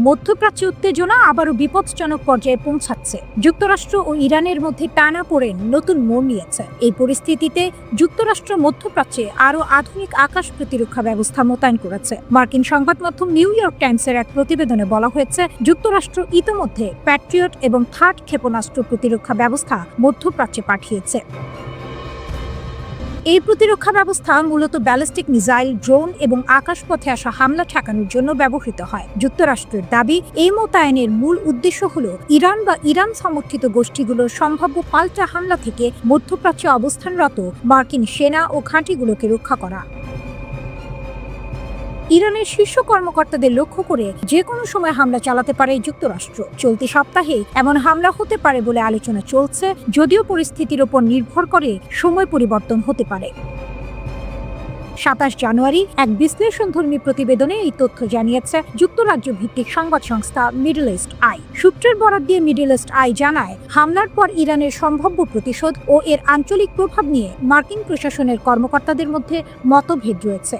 মধ্যপ্রাচ্যে উত্তেজনা আবারও বিপজ্জনক পর্যায়ে পৌঁছাচ্ছে। যুক্তরাষ্ট্র ও ইরানের মধ্যে টানাপোড়েন নতুন মোড় নিয়েছে। এই পরিস্থিতিতে যুক্তরাষ্ট্র মধ্যপ্রাচ্যে আরও আধুনিক আকাশ প্রতিরক্ষা ব্যবস্থা মোতায়েন করেছে। মার্কিন সংবাদ মাধ্যম নিউ ইয়র্ক টাইমসের এক প্রতিবেদনে বলা হয়েছে, যুক্তরাষ্ট্র ইতোমধ্যে প্যাট্রিয়ট এবং থার্ড ক্ষেপণাস্ত্র প্রতিরক্ষা ব্যবস্থা মধ্যপ্রাচ্যে পাঠিয়েছে। এই প্রতিরক্ষা ব্যবস্থা মূলত ব্যালিস্টিক মিসাইল, ড্রোন এবং আকাশপথে আসা হামলা ঠেকানোর জন্য ব্যবহৃত হয়। যুক্তরাষ্ট্রের দাবি, এই মোতায়েনের মূল উদ্দেশ্য হল ইরান বা ইরান সমর্থিত গোষ্ঠীগুলোর সম্ভাব্য পাল্টা হামলা থেকে মধ্যপ্রাচ্যে অবস্থানরত মার্কিন সেনা ও ঘাঁটিগুলোকে রক্ষা করা। ইরানের শীর্ষ কর্মকর্তাদের লক্ষ্য করে যে কোনো সময় হামলা চালাতে পারে যুক্তরাষ্ট্র। চলতি সপ্তাহে এমন হামলা হতে পারে বলে আলোচনা চলছে, যদিও পরিস্থিতির উপর নির্ভর করে সময় পরিবর্তন হতে পারে। 27 জানুয়ারি এক বিশ্লেষণধর্মী প্রতিবেদনে এই তথ্য জানিয়েছে যুক্তরাজ্য ভিত্তিক সংবাদ সংস্থা মিডল ইস্ট আই। সূত্রের বরাত দিয়ে মিডল ইস্ট আই জানায়, হামলার পর ইরানের সম্ভাব্য প্রতিশোধ ও এর আঞ্চলিক প্রভাব নিয়ে মার্কিন প্রশাসনের কর্মকর্তাদের মধ্যে মতভেদ রয়েছে।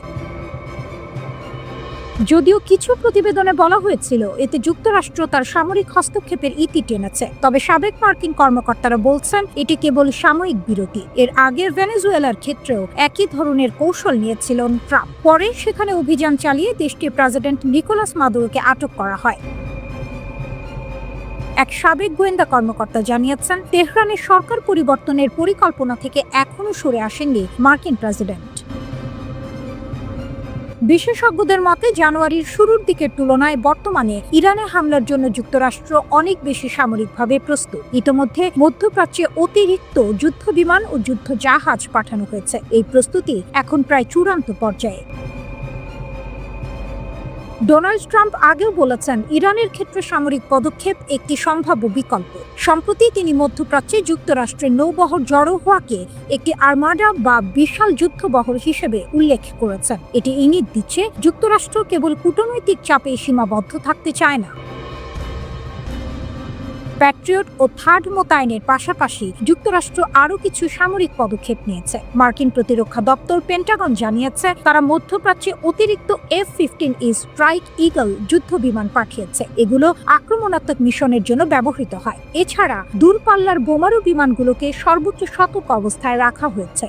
যদিও কিছু প্রতিবেদনে বলা হয়েছিল এতে যুক্তরাষ্ট্র তার সামরিক হস্তক্ষেপের ইতি টেনেছে, তবে সাবেক মার্কিন কর্মকর্তারা বলছেন এটি কেবল সাময়িক বিরতি। এর আগে ভেনেজুয়েলার ক্ষেত্রেও একই ধরনের কৌশল নিয়েছিলেন ট্রাম্প। পরে সেখানে অভিযান চালিয়ে দেশটির প্রেসিডেন্ট নিকোলাস মাদুরোকে আটক করা হয়। এক সাবেক গোয়েন্দা কর্মকর্তা জানিয়েছেন, তেহরানের সরকার পরিবর্তনের পরিকল্পনা থেকে এখনও সরে আসেননি মার্কিন প্রেসিডেন্ট। বিশেষজ্ঞদের মতে, জানুয়ারির শুরুর দিকের তুলনায় বর্তমানে ইরানে হামলার জন্য যুক্তরাষ্ট্র অনেক বেশি সামরিকভাবে প্রস্তুত। ইতোমধ্যে মধ্যপ্রাচ্যে অতিরিক্ত যুদ্ধবিমান ও যুদ্ধ জাহাজ পাঠানো হয়েছে। এই প্রস্তুতি এখন প্রায় চূড়ান্ত পর্যায়ে। ডোনাল্ড ট্রাম্প আগেও বলেছেন, ইরানের ক্ষেত্রে সামরিক পদক্ষেপ একটি সম্ভাব্য বিকল্প। সম্প্রতি তিনি মধ্যপ্রাচ্যে যুক্তরাষ্ট্রের নৌবহর জড়ো হওয়াকে একটি আর্মাডা বা বিশাল যুদ্ধবহর হিসেবে উল্লেখ করেছেন। এটি ইঙ্গিত দিচ্ছে যুক্তরাষ্ট্র কেবল কূটনৈতিক চাপে সীমাবদ্ধ থাকতে চায় না। প্যাট্রিয়ট ও থার্ড মোতায়েনের পাশাপাশি যুক্তরাষ্ট্র আরও কিছু সামরিক পদক্ষেপ নিয়েছে। মার্কিন প্রতিরক্ষা দপ্তর পেন্টাগন জানিয়েছে, তারা মধ্যপ্রাচ্যে অতিরিক্ত F-15E স্ট্রাইক ঈগল যুদ্ধ বিমান পাঠিয়েছে। এগুলো আক্রমণাত্মক মিশনের জন্য ব্যবহৃত হয়। এছাড়া দূরপাল্লার বোমারু বিমানগুলোকে সর্বোচ্চ সতর্ক অবস্থায় রাখা হয়েছে।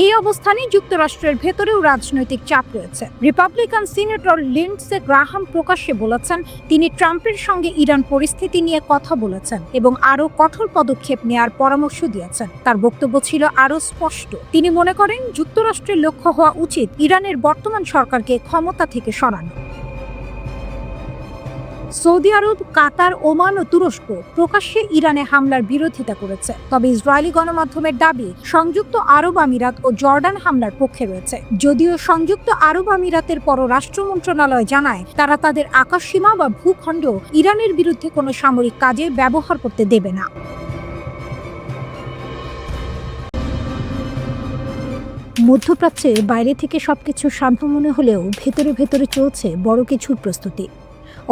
এই অবস্থানে যুক্তরাষ্ট্রের ভেতরেও রাজনৈতিক চাপ রয়েছে। রিপাবলিকান সিনেটর লিন্ডসে গ্রাহাম প্রকাশ্যে বলেছেন, তিনি ট্রাম্পের সঙ্গে ইরান পরিস্থিতি নিয়ে কথা বলেছেন এবং আরও কঠোর পদক্ষেপ নেওয়ার পরামর্শ দিয়েছেন। তার বক্তব্য ছিল আরও স্পষ্ট। তিনি মনে করেন, যুক্তরাষ্ট্রের লক্ষ্য হওয়া উচিত ইরানের বর্তমান সরকারকে ক্ষমতা থেকে সরানো। সৌদি আরব, কাতার, ওমান ও তুরস্ক প্রকাশ্যে ইরানে হামলার বিরোধিতা করেছে। তবে ইসরায়েলি গণমাধ্যমের দাবি, সংযুক্ত আরব আমিরাত ও জর্ডান হামলার পক্ষে রয়েছে। যদিও সংযুক্ত আরব আমিরাতের পররাষ্ট্র মন্ত্রণালয় জানায়, তারা তাদের আকাশসীমা বা ভূখণ্ড ইরানের বিরুদ্ধে কোনো সামরিক কাজে ব্যবহার করতে দেবে না। মধ্যপ্রাচ্যে বাইরে থেকে সবকিছু শান্ত মনে হলেও ভেতরে ভেতরে চলছে বড় কিছুর প্রস্তুতি,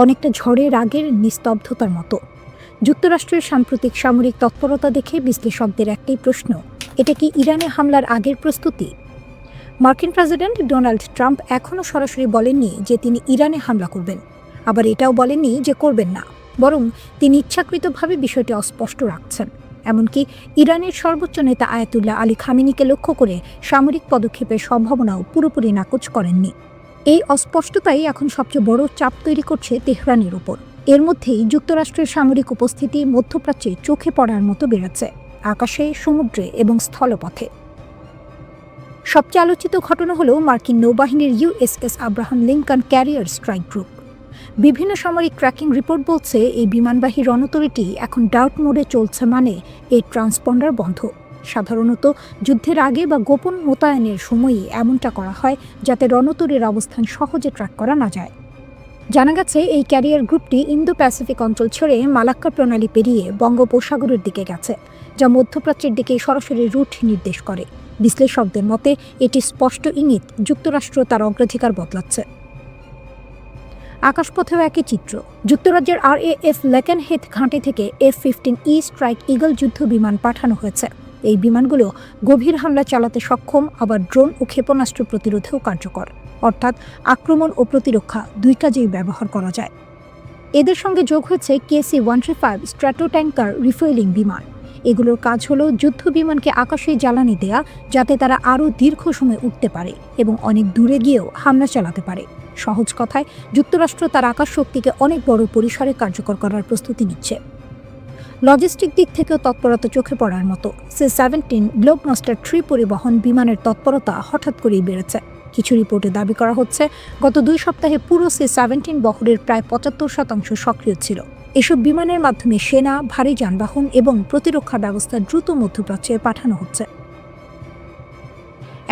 অনেকটা ঝড়ের আগের নিস্তব্ধতার মতো। যুক্তরাষ্ট্রের সাম্প্রতিক সামরিক তৎপরতা দেখে বিশ্লেষকদের একটাই প্রশ্ন, এটা কি ইরানে হামলার আগের প্রস্তুতি? মার্কিন প্রেসিডেন্ট ডোনাল্ড ট্রাম্প এখনও সরাসরি বলেননি যে তিনি ইরানে হামলা করবেন, আবার এটাও বলেননি যে করবেন না, বরং তিনি ইচ্ছাকৃতভাবে বিষয়টি অস্পষ্ট রাখছেন। এমনকি ইরানের সর্বোচ্চ নেতা আয়াতুল্লাহ আলী খামেনিকে লক্ষ্য করে সামরিক পদক্ষেপের সম্ভাবনাও পুরোপুরি নাকচ করেননি। এই অস্পষ্টতাই এখন সবচেয়ে বড় চাপ তৈরি করছে তেহরানের উপর। এর মধ্যেই যুক্তরাষ্ট্রের সামরিক উপস্থিতি মধ্যপ্রাচ্যে চোখে পড়ার মতো বেড়েছে, আকাশে, সমুদ্রে এবং স্থলপথে। সবচেয়ে আলোচিত ঘটনা হল মার্কিন নৌবাহিনীর USS Abraham Lincoln career strike group. বিভিন্ন সামরিক ট্র্যাকিং রিপোর্ট বলছে, এই বিমানবাহী রণতরীটি এখন ডার্ট মোডে চলছে, মানে এর ট্রান্সপন্ডার বন্ধ। সাধারণত যুদ্ধের আগে বা গোপন মোতায়েনের সময়ই এমনটা করা হয়, যাতে রণতরীর অবস্থান সহজে ট্র্যাক করা না যায়। জানা গেছে, এই ক্যারিয়ার গ্রুপটি ইন্দো প্যাসিফিক অঞ্চল ছেড়ে মালাক্কা প্রণালী পেরিয়ে বঙ্গোপসাগরের দিকে গেছে, যা মধ্যপ্রাচ্যের দিকে সরাসরি রুট নির্দেশ করে। বিশ্লেষকদের মতে এটি স্পষ্ট ইঙ্গিত যুক্তরাষ্ট্র তার অগ্রাধিকার বদলাচ্ছে। আকাশপথেও একই চিত্র। যুক্তরাজ্যের RAF লেকেনহেথ ঘাঁটি থেকে F-15E স্ট্রাইক ঈগল যুদ্ধ বিমান পাঠানো হয়েছে। এই বিমানগুলো গভীর হামলা চালাতে সক্ষম, আবার ড্রোন ও ক্ষেপণাস্ত্র প্রতিরোধেও কার্যকর। অর্থাৎ আক্রমণ ও প্রতিরক্ষা দুই কাজেই ব্যবহার করা যায়। এদের সঙ্গে যোগ হয়েছে KC-135 স্ট্র্যাটো ট্যাঙ্কার রিফুয়েলিং বিমান। এগুলোর কাজ হলো যুদ্ধ বিমানকে আকাশে জ্বালানি দেয়া, যাতে তারা আরও দীর্ঘ সময় উঠতে পারে এবং অনেক দূরে গিয়েও হামলা চালাতে পারে। সহজ কথায়, যুক্তরাষ্ট্র তার আকাশ শক্তিকে অনেক বড় পরিসরে কার্যকর করার প্রস্তুতি নিচ্ছে। লজিস্টিক দিক থেকেও তৎপরতা চোখে পড়ার মতো। C-17 গ্লোবমাস্টার 3 পরিবহন বিমানের তৎপরতা হঠাৎ করেই বেড়েছে। কিছু রিপোর্টে দাবি করা হচ্ছে, গত 2 সপ্তাহে পুরো C-17 বহরের প্রায় 75% সক্রিয় ছিল। এসব বিমানের মাধ্যমে সেনা, ভারী যানবাহন এবং প্রতিরক্ষা ব্যবস্থা দ্রুত মধ্যপ্রাচ্যে পাঠানো হচ্ছে।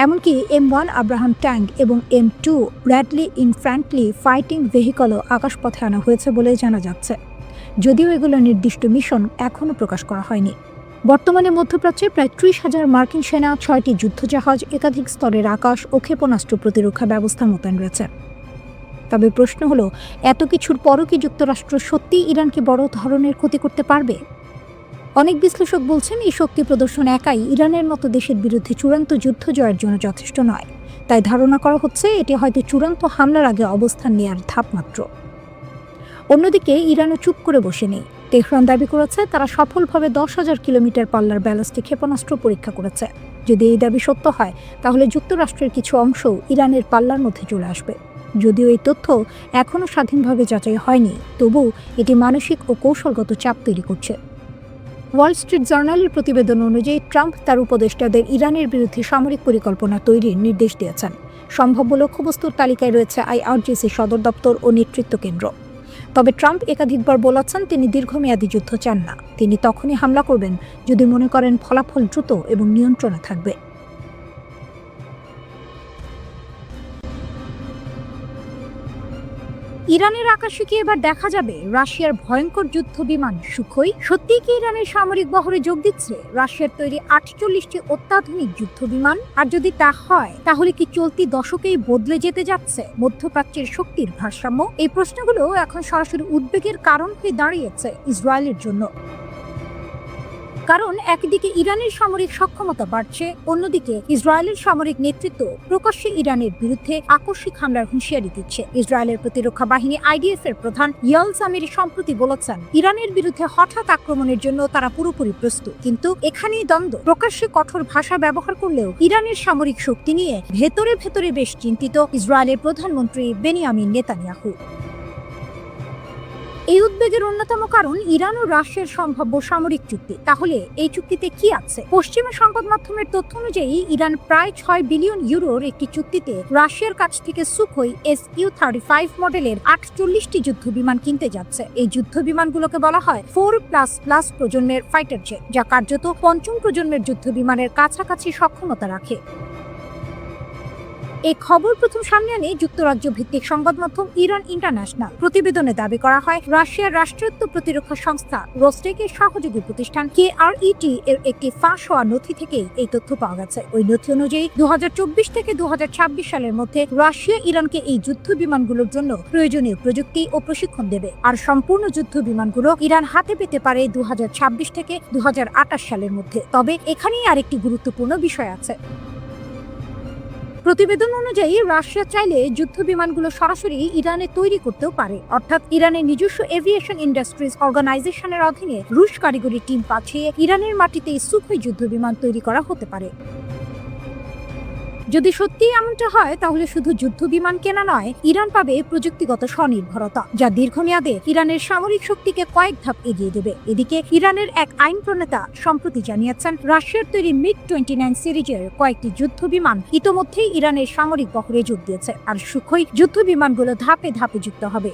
এমনকি M1 আব্রাহাম ট্যাঙ্ক এবং M2 ব্র্যাডলি ইনফ্যান্টলি ফাইটিং ভেহিকলও আকাশপথে আনা হয়েছে বলে জানা যাচ্ছে, যদিও এগুলো নির্দিষ্ট মিশন এখনও প্রকাশ করা হয়নি। বর্তমানে মধ্যপ্রাচ্যে প্রায় 30,000 মার্কিন সেনা, 6টি যুদ্ধজাহাজ, একাধিক স্তরের আকাশ ও ক্ষেপণাস্ত্র প্রতিরক্ষা ব্যবস্থা মোতায়েন রয়েছে। তবে প্রশ্ন হলো, এত কিছুর পরও কি যুক্তরাষ্ট্র সত্যিই ইরানকে বড় ধরনের ক্ষতি করতে পারবে? অনেক বিশ্লেষক বলছেন, এই শক্তি প্রদর্শন একাই ইরানের মতো দেশের বিরুদ্ধে চূড়ান্ত যুদ্ধ জয়ের জন্য যথেষ্ট নয়। তাই ধারণা করা হচ্ছে, এটি হয়তো চূড়ান্ত হামলার আগে অবস্থান নেওয়ার ধাপ মাত্র। অন্যদিকে ইরানও চুপ করে বসে নেই। তেহরান দাবি করেছে, তারা সফলভাবে 10,000 কিলোমিটার পাল্লার ব্যালিস্টিক ক্ষেপণাস্ত্র পরীক্ষা করেছে। যদি এই দাবি সত্য হয়, তাহলে যুক্তরাষ্ট্রের কিছু অংশও ইরানের পাল্লার মধ্যে চলে আসবে। যদিও এই তথ্য এখনও স্বাধীনভাবে যাচাই হয়নি, তবু এটি মানসিক ও কৌশলগত চাপ তৈরি করছে। ওয়াল স্ট্রিট জার্নালের প্রতিবেদন অনুযায়ী, ট্রাম্প তার উপদেষ্টাদের ইরানের বিরুদ্ধে সামরিক পরিকল্পনা তৈরির নির্দেশ দিয়েছেন। সম্ভাব্য লক্ষ্যবস্তুর তালিকায় রয়েছে IRGC সদর দপ্তর ও নেতৃত্ব কেন্দ্র। তবে ট্রাম্প একাধিকবার বলেছেন, তিনি দীর্ঘমেয়াদী যুদ্ধ চান না। তিনি তখনই হামলা করবেন যদি মনে করেন ফলাফল দ্রুত এবং নিয়ন্ত্রণে থাকবে। ইরানের আকাশে কি এবার দেখা যাবে রাশিয়ার ভয়ঙ্কর যুদ্ধ বিমান সুখোই? সত্যিই কি ইরানের সামরিক বহরে যোগ দিচ্ছে রাশিয়ার তৈরি 48টি অত্যাধুনিক যুদ্ধ বিমান? আর যদি তা হয়, তাহলে কি চলতি দশকেই বদলে যেতে যাচ্ছে মধ্যপ্রাচ্যের শক্তির ভারসাম্য? এই প্রশ্নগুলো এখন সরাসরি উদ্বেগের কারণ হয়ে দাঁড়িয়েছে ইসরায়েলের জন্য। কারণ একদিকে ইরানের সামরিক সক্ষমতা বাড়ছে, অন্যদিকে ইসরায়েলের সামরিক নেতৃত্ব প্রকাশ্যে ইরানের বিরুদ্ধে আকস্মিক হামলার হুঁশিয়ারি দিচ্ছে। ইসরায়েলের প্রতিরক্ষা বাহিনী IDF এর প্রধান ইয়াল জামিরি সম্প্রতি বলেছেন, ইরানের বিরুদ্ধে হঠাৎ আক্রমণের জন্য তারা পুরোপুরি প্রস্তুত। কিন্তু এখানেই দ্বন্দ্ব। প্রকাশ্যে কঠোর ভাষা ব্যবহার করলেও ইরানের সামরিক শক্তি নিয়ে ভেতরে ভেতরে বেশ চিন্তিত ইসরায়েলের প্রধানমন্ত্রী বেনিয়ামিন নেতানিয়াহু। এই উদ্বেগের অন্যতম কারণ ইরান ও রাশিয়ার সম্ভাব্য সামরিক চুক্তি। তাহলে এই চুক্তিতে কি আছে? পশ্চিমা সংবাদ মাধ্যমের তথ্য অনুযায়ী, ইরান প্রায় 6 বিলিয়ন ইউরোর একটি চুক্তিতে রাশিয়ার কাছ থেকে সুখোই Su-35 মডেলের 48টি যুদ্ধ বিমান কিনতে যাচ্ছে। এই যুদ্ধ বিমানগুলোকে বলা হয় 4++ প্রজন্মের ফাইটার জেট, যা কার্যত পঞ্চম প্রজন্মের যুদ্ধ বিমানের কাছাকাছি সক্ষমতা রাখে। এই খবর প্রথম সামনে আনে যুক্তরাজ্য ভিত্তিক সংবাদ মাধ্যম ইরান ইন্টারন্যাশনাল। প্রতিবেদনে দাবি করা হয়, রাশিয়ার রাষ্ট্রায়ত্ত প্রতিরক্ষা সংস্থা রোস্টেকের সহযোগী প্রতিষ্ঠান KRET এর একটি ফাঁস হওয়া নথি থেকেই এই তথ্য পাওয়া গেছে। ওই নথি অনুযায়ী 2024 থেকে 2026 সালের মধ্যে রাশিয়া ইরানকে এই যুদ্ধ বিমানগুলোর জন্য প্রয়োজনীয় প্রযুক্তি ও প্রশিক্ষণ দেবে। আর সম্পূর্ণ যুদ্ধ বিমানগুলো ইরান হাতে পেতে পারে 2026 থেকে 2028 সালের মধ্যে। তবে এখানেই আরেকটি গুরুত্বপূর্ণ বিষয় আছে। প্রতিবেদন অনুযায়ী, রাশিয়া চাইলে যুদ্ধ বিমানগুলো সরাসরি ইরানে তৈরি করতেও পারে। অর্থাৎ ইরানের নিজস্ব এভিয়েশন ইন্ডাস্ট্রিজ অর্গানাইজেশনের অধীনে রুশ কারিগরি টিম পাঠিয়ে ইরানের মাটিতে সুখোই যুদ্ধ বিমান তৈরি করা হতে পারে। যদি সত্যি এমনটা হয়, তাহলে শুধু যুদ্ধ বিমান কেনা নয়, ইরান পাবে প্রযুক্তিগত স্বনির্ভরতা, যা দীর্ঘমেয়াদে ইরানের সামরিক শক্তিকে কয়েক ধাপ এগিয়ে দেবে। এদিকে ইরানের এক আইন প্রণেতা সম্প্রতি জানিয়েছেন, রাশিয়ার তৈরি MiG-29 সিরিজের কয়েকটি যুদ্ধ বিমান ইতোমধ্যেই ইরানের সামরিক বহরে যোগ দিয়েছে। আর সুখোই যুদ্ধ বিমানগুলো ধাপে ধাপে যুক্ত হবে।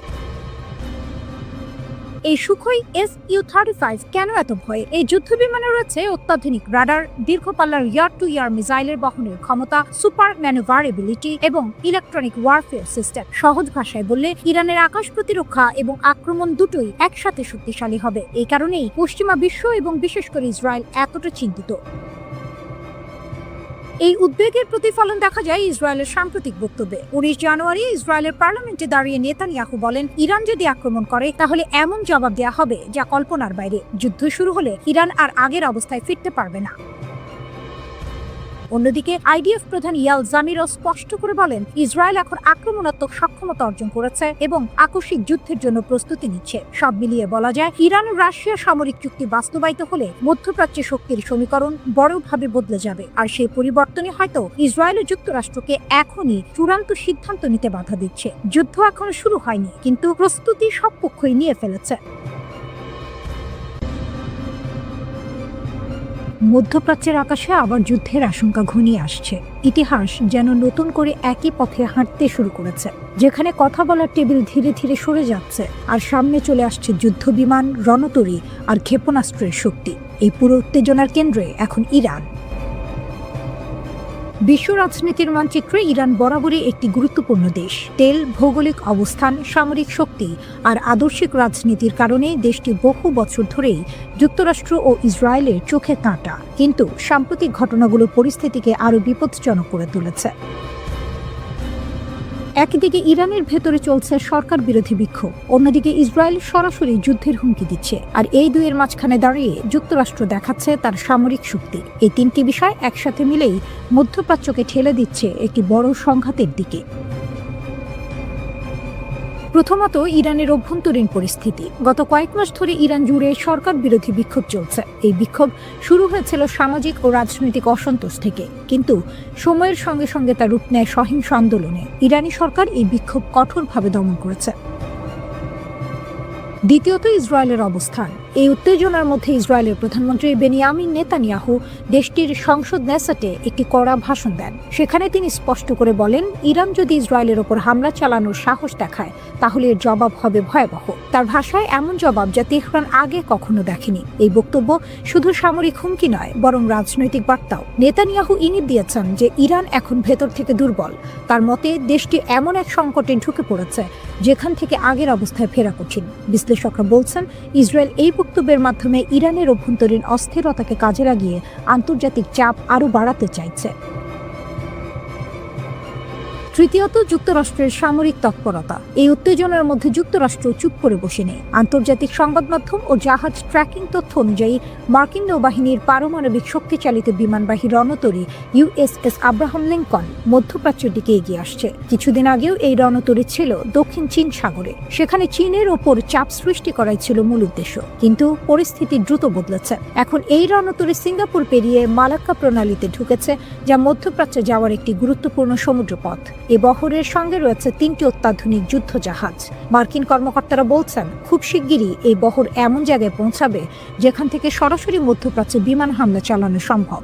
এই সুখোই Su-35 কেন এত ভয়? এই যুদ্ধ বিমানে রয়েছে অত্যাধুনিক রাডার, দীর্ঘপাল্লার ইয়ার টু ইয়ার মিসাইলের বহনের ক্ষমতা, সুপার ম্যানুভারেবিলিটি এবং ইলেকট্রনিক ওয়ারফেয়ার সিস্টেম। সহজ ভাষায় বললে, ইরানের আকাশ প্রতিরক্ষা এবং আক্রমণ দুটোই একসাথে শক্তিশালী হবে। এই কারণেই পশ্চিমা বিশ্ব এবং বিশেষ করে ইসরায়েল এতটা চিন্তিত। এই উদ্বেগের প্রতিফলন দেখা যায় ইসরায়েলের সাম্প্রতিক বক্তব্যে। 19 জানুয়ারি ইসরায়েলের পার্লামেন্টে দাঁড়িয়ে নেতানিয়াহু বলেন, ইরান যদি আক্রমণ করে, তাহলে এমন জবাব দেওয়া হবে যা কল্পনার বাইরে। যুদ্ধ শুরু হলে ইরান আর আগের অবস্থায় ফিরতে পারবে না। অন্যদিকে আইডিএফ প্রধান ইয়াল জামিরও স্পষ্ট করে বলেন, ইসরায়েল এখন আক্রমণাত্মক সক্ষমতা অর্জন করেছে এবং আকস্মিক যুদ্ধের জন্য প্রস্তুতি নিচ্ছে। সব মিলিয়ে বলা যায়, ইরান ও রাশিয়া সামরিক চুক্তি বাস্তবায়িত হলে মধ্যপ্রাচ্যে শক্তির সমীকরণ বড়ভাবে বদলে যাবে। আর সেই পরিবর্তনই হয়তো ইসরায়েল ও যুক্তরাষ্ট্রকে এখনই চূড়ান্ত সিদ্ধান্ত নিতে বাধা দিচ্ছে। যুদ্ধ এখনো শুরু হয়নি, কিন্তু প্রস্তুতি সব পক্ষই নিয়ে ফেলেছে। মধ্যপ্রাচ্যের আকাশে আবার যুদ্ধের আশঙ্কা ঘনিয়ে আসছে। ইতিহাস যেন নতুন করে একই পথে হাঁটতে শুরু করেছে, যেখানে কথা বলার টেবিল ধীরে ধীরে সরে যাচ্ছে আর সামনে চলে আসছে যুদ্ধ বিমান, রণতরী আর ক্ষেপণাস্ত্রের শক্তি। এই পুরো উত্তেজনার কেন্দ্রে এখন ইরান। বিশ্ব রাজনীতির মানচিত্রে ইরান বরাবরই একটি গুরুত্বপূর্ণ দেশ। তেল, ভৌগোলিক অবস্থান, সামরিক শক্তি আর আদর্শিক রাজনীতির কারণে দেশটি বহু বছর ধরেই যুক্তরাষ্ট্র ও ইসরায়েলের চোখে কাঁটা। কিন্তু সাম্প্রতিক ঘটনাগুলো পরিস্থিতিকে আরও বিপজ্জনক করে তুলেছে। একদিকে ইরানের ভেতরে চলছে সরকার বিরোধী বিক্ষোভ, অন্যদিকে ইসরায়েল সরাসরি যুদ্ধের হুমকি দিচ্ছে। আর এই দুইয়ের মাঝখানে দাঁড়িয়ে যুক্তরাষ্ট্র দেখাচ্ছে তার সামরিক শক্তি। এই তিনটি বিষয় একসাথে মিলেই মধ্যপ্রাচ্যকে ঠেলে দিচ্ছে একটি বড় সংঘাতের দিকে। প্রথমত, ইরানের অভ্যন্তরীণ পরিস্থিতি। গত কয়েক মাস ধরে ইরান জুড়ে সরকার বিরোধী বিক্ষোভ চলছে। এই বিক্ষোভ শুরু হয়েছিল সামাজিক ও রাজনৈতিক অসন্তোষ থেকে, কিন্তু সময়ের সঙ্গে সঙ্গে তা রূপ নেয় সহিংস আন্দোলনে। ইরানি সরকার এই বিক্ষোভ কঠোরভাবে দমন করেছে। দ্বিতীয়ত, ইসরায়েলের অবস্থান। এই উত্তেজনার মধ্যে ইসরায়েলের প্রধানমন্ত্রী বেনিয়ামিন নেতানিয়াহু দেশটির সংসদ নেসেটে একটি কড়া ভাষণ দেন। সেখানে তিনি স্পষ্ট করে বলেন, ইরান যদি ইসরায়েলের ওপর হামলা চালানোর সাহস দেখায় তাহলে এর জবাব হবে ভয়াবহ। তার ভাষায় এমন জবাব যা তেহরান আগে কখনো দেখেনি। এই বক্তব্য শুধু সামরিক হুমকি নয়, বরং রাজনৈতিক বার্তাও। নেতানিয়াহু ইঙ্গিত দিয়েছেন যে ইরান এখন ভেতর থেকে দুর্বল। তার মতে দেশটি এমন এক সংকটে ঢুকে পড়েছে যেখান থেকে আগের অবস্থায় ফেরা কঠিন। বিশ্লেষকরা বলছেন, ইসরায়েল এই বক্তব্যের মাধ্যমে ইরানের অভ্যন্তরীণ অস্থিরতাকে কাজে লাগিয়ে আন্তর্জাতিক চাপ আরও বাড়াতে চাইছে। তৃতীয়ত, যুক্তরাষ্ট্রের সামরিক তৎপরতা। এই উত্তেজনার মধ্যে যুক্তরাষ্ট্র চুপ করে বসে নেই। আন্তর্জাতিক সংবাদ মাধ্যম ও জাহাজ ট্র্যাকিং তথ্য অনুযায়ী মার্কিন নৌবাহিনীর পারমাণবিক শক্তিচালিত বিমানবাহী রণতরী ইউএসএস আব্রাহাম লিঙ্কন মধ্যপ্রাচ্যের দিকে এগিয়ে আসছে। কিছুদিন আগেও এই রণতরী ছিল দক্ষিণ চীন সাগরে। সেখানে চীনের ওপর চাপ সৃষ্টি করাই ছিল মূল উদ্দেশ্য, কিন্তু পরিস্থিতি দ্রুত বদলেছে। এখন এই রণতরী সিঙ্গাপুর পেরিয়ে মালাক্কা প্রণালীতে ঢুকেছে, যা মধ্যপ্রাচ্যে যাওয়ার একটি গুরুত্বপূর্ণ সমুদ্রপথ। এ বহরের সঙ্গে রয়েছে 3টি অত্যাধুনিক যুদ্ধ জাহাজ। মার্কিন কর্মকর্তারা বলছেন, খুব শিগগিরই এই বহর এমন জায়গায় পৌঁছাবে যেখান থেকে সরাসরি মধ্যপ্রাচ্যে বিমান হামলা চালানো সম্ভব।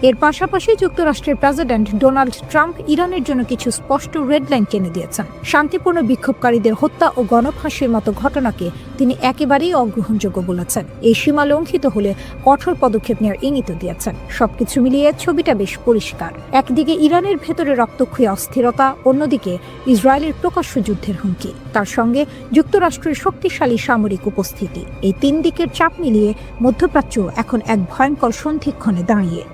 এর পাশাপাশি যুক্তরাষ্ট্রের প্রেসিডেন্ট ডোনাল্ড ট্রাম্প ইরানের জন্য কিছু স্পষ্ট রেড লাইন টেনে দিয়েছেন। শান্তিপূর্ণ বিক্ষোভকারীদের হত্যা ও গণফাঁসির মতো ঘটনাকে তিনি একেবারেই অগ্রহণযোগ্য বলেছেন। এই সীমা লঙ্ঘিত হলে কঠোর পদক্ষেপ নেওয়ার ইঙ্গিত দিয়েছেন। সবকিছু মিলিয়ে ছবিটা বেশ পরিষ্কার। একদিকে ইরানের ভেতরে রক্তক্ষয়ী অস্থিরতা, অন্যদিকে ইসরায়েলের প্রকাশ্য যুদ্ধের হুমকি, তার সঙ্গে যুক্তরাষ্ট্রের শক্তিশালী সামরিক উপস্থিতি। এই তিন দিকের চাপ মিলিয়ে মধ্যপ্রাচ্য এখন এক ভয়ঙ্কর সন্ধিক্ষণে দাঁড়িয়ে।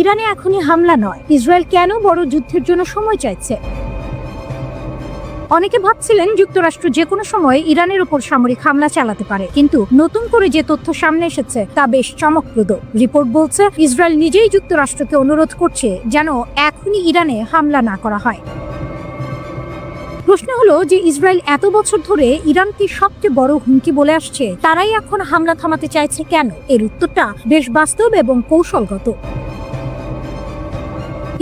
ইরানে এখনই হামলা নয়, ইসরায়েল কেন বড় যুদ্ধের জন্য সময় চাইছে? অনেকে ভাবছিলেন যুক্তরাষ্ট্র যে কোনো সময় ইরানের উপর সামরিক হামলা চালাতে পারে, কিন্তু নতুন করে যে তথ্য সামনে এসেছে তা বেশ চমকপ্রদ। রিপোর্ট বলছে, ইসরায়েল নিজেই যুক্তরাষ্ট্রকে অনুরোধ করছে যেন এখনই ইরানে হামলা না করা হয়। প্রশ্ন হলো যে ইসরায়েল এত বছর ধরে ইরানকে সবচেয়ে বড় হুমকি বলে আসছে, তারাই এখন হামলা থামাতে চাইছে কেন? এর উত্তরটা বেশ বাস্তব এবং কৌশলগত।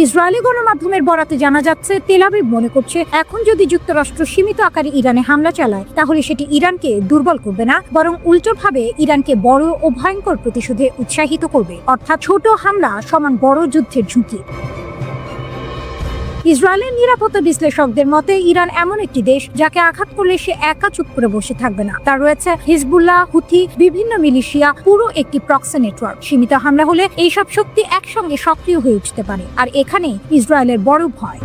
ইসরায়েলি গণমাধ্যমের বরাতে জানা যাচ্ছে, তেল আবিব মনে করছে এখন যদি যুক্তরাষ্ট্র সীমিত আকারে ইরানে হামলা চালায় তাহলে সেটি ইরানকে দুর্বল করবে না, বরং উল্টোভাবে ইরানকে বড় ও ভয়ঙ্কর প্রতিশোধে উৎসাহিত করবে। অর্থাৎ ছোট হামলা সমান বড় যুদ্ধের ঝুঁকি। ইসরায়েলের নিরাপত্তা বিশ্লেষকদের মতে ইরান এমন একটি দেশ যাকে আঘাত করলে সে একা চুপ করে বসে থাকবে না। তার রয়েছে হিজবুল্লাহ, হুথি, বিভিন্ন মিলিশিয়া, পুরো একটি প্রক্সি নেটওয়ার্ক। সীমিত হামলা হলে এইসব শক্তি একসঙ্গে সক্রিয় হয়ে উঠতে পারে, আর এখানেই ইসরায়েলের বড় ভয়।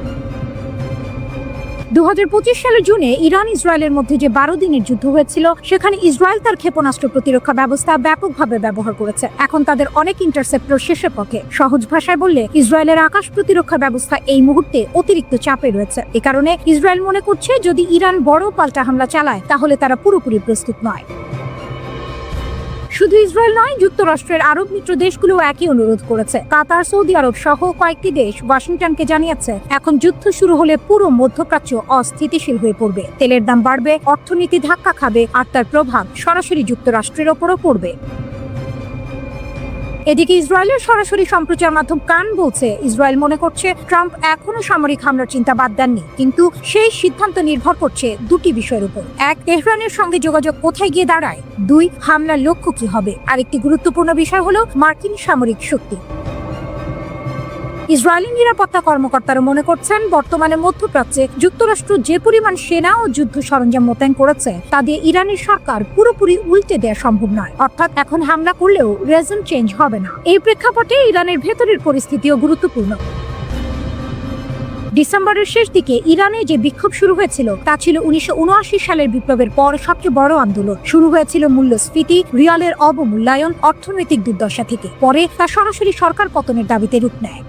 2025 সালের জুনে ইরান ইসরায়েলের মধ্যে যে 12 দিনের যুদ্ধ হয়েছিল, সেখানে ইসরায়েল তার ক্ষেপণাস্ত্র প্রতিরক্ষা ব্যবস্থা ব্যাপকভাবে ব্যবহার করেছে। এখন তাদের অনেক ইন্টারসেপ্টর শেষের পথে। সহজ ভাষায় বললে, ইসরায়েলের আকাশ প্রতিরক্ষা ব্যবস্থা এই মুহূর্তে অতিরিক্ত চাপে রয়েছে। এ কারণে ইসরায়েল মনে করছে যদি ইরান বড় পাল্টা হামলা চালায় তাহলে তারা পুরোপুরি প্রস্তুত নয়। শুধু ইসরায়েল নয়, যুক্তরাষ্ট্রের আরব মিত্র দেশগুলো একই অনুরোধ করেছে। কাতার, সৌদি আরব সহ কয়েকটি দেশ ওয়াশিংটনকে জানিয়েছে এখন যুদ্ধ শুরু হলে পুরো মধ্যপ্রাচ্য অস্থিতিশীল হয়ে পড়বে, তেলের দাম বাড়বে, অর্থনীতি ধাক্কা খাবে, আর তার প্রভাব সরাসরি যুক্তরাষ্ট্রের ওপরও পড়বে। এদিকে ইসরায়েলের সরাসরি সম্প্রচার মাধ্যম কান বলছে, ইসরায়েল মনে করছে ট্রাম্প এখনো সামরিক হামলার চিন্তা বাদ দেননি, কিন্তু সেই সিদ্ধান্ত নির্ভর করছে দুটি বিষয়ের উপর। এক, তেহরানের সঙ্গে যোগাযোগ কোথায় গিয়ে দাঁড়ায়। দুই, হামলার লক্ষ্য কি হবে। আর একটি গুরুত্বপূর্ণ বিষয় হলো মার্কিন সামরিক শক্তি। ইসরায়েলি নিরাপত্তা কর্মকর্তারা মনে করছেন বর্তমানে মধ্যপ্রাচ্যে যুক্তরাষ্ট্র যে পরিমাণ সেনা ও যুদ্ধ সরঞ্জাম মোতায়েন করেছে তা দিয়ে ইরানের সরকার পুরোপুরি উল্টে দেওয়া সম্ভব নয়। অর্থাৎ এখন হামলা করলেও রেজন চেঞ্জ হবে না। এই প্রেক্ষাপটে ইরানের ভেতরের পরিস্থিতিও গুরুত্বপূর্ণ। ডিসেম্বরের শেষ দিকে ইরানে যে বিক্ষোভ শুরু হয়েছিল তা ছিল 1979 সালের বিপ্লবের পর সবচেয়ে বড় আন্দোলন। শুরু হয়েছিল মূল্যস্ফীতি, রিয়ালের অবমূল্যায়ন, অর্থনৈতিক দুর্দশা থেকে। পরে তা সরাসরি সরকার পতনের দাবিতে রূপ নেয়।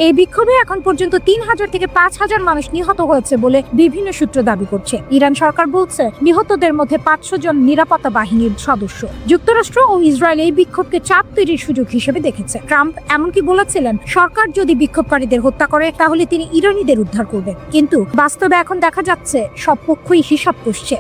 এই বিক্ষোভে এখন পর্যন্ত 3000 থেকে 5000 মানুষ নিহত হয়েছে বলে বিভিন্ন সূত্র দাবি করছে। ইরান সরকার বলছে নিহতদের মধ্যে 500 জন নিরাপত্তা বাহিনীর সদস্য। যুক্তরাষ্ট্র ও ইসরায়েল এই বিক্ষোভকে চাপ তৈরির সুযোগ হিসেবে দেখেছে। ট্রাম্প এমনকি বলেছিলেন সরকার যদি বিক্ষোভকারীদের হত্যা করে তাহলে তিনি ইরানিদের উদ্ধার করবেন। কিন্তু বাস্তবে এখন দেখা যাচ্ছে সব পক্ষই হিসাব কষছে।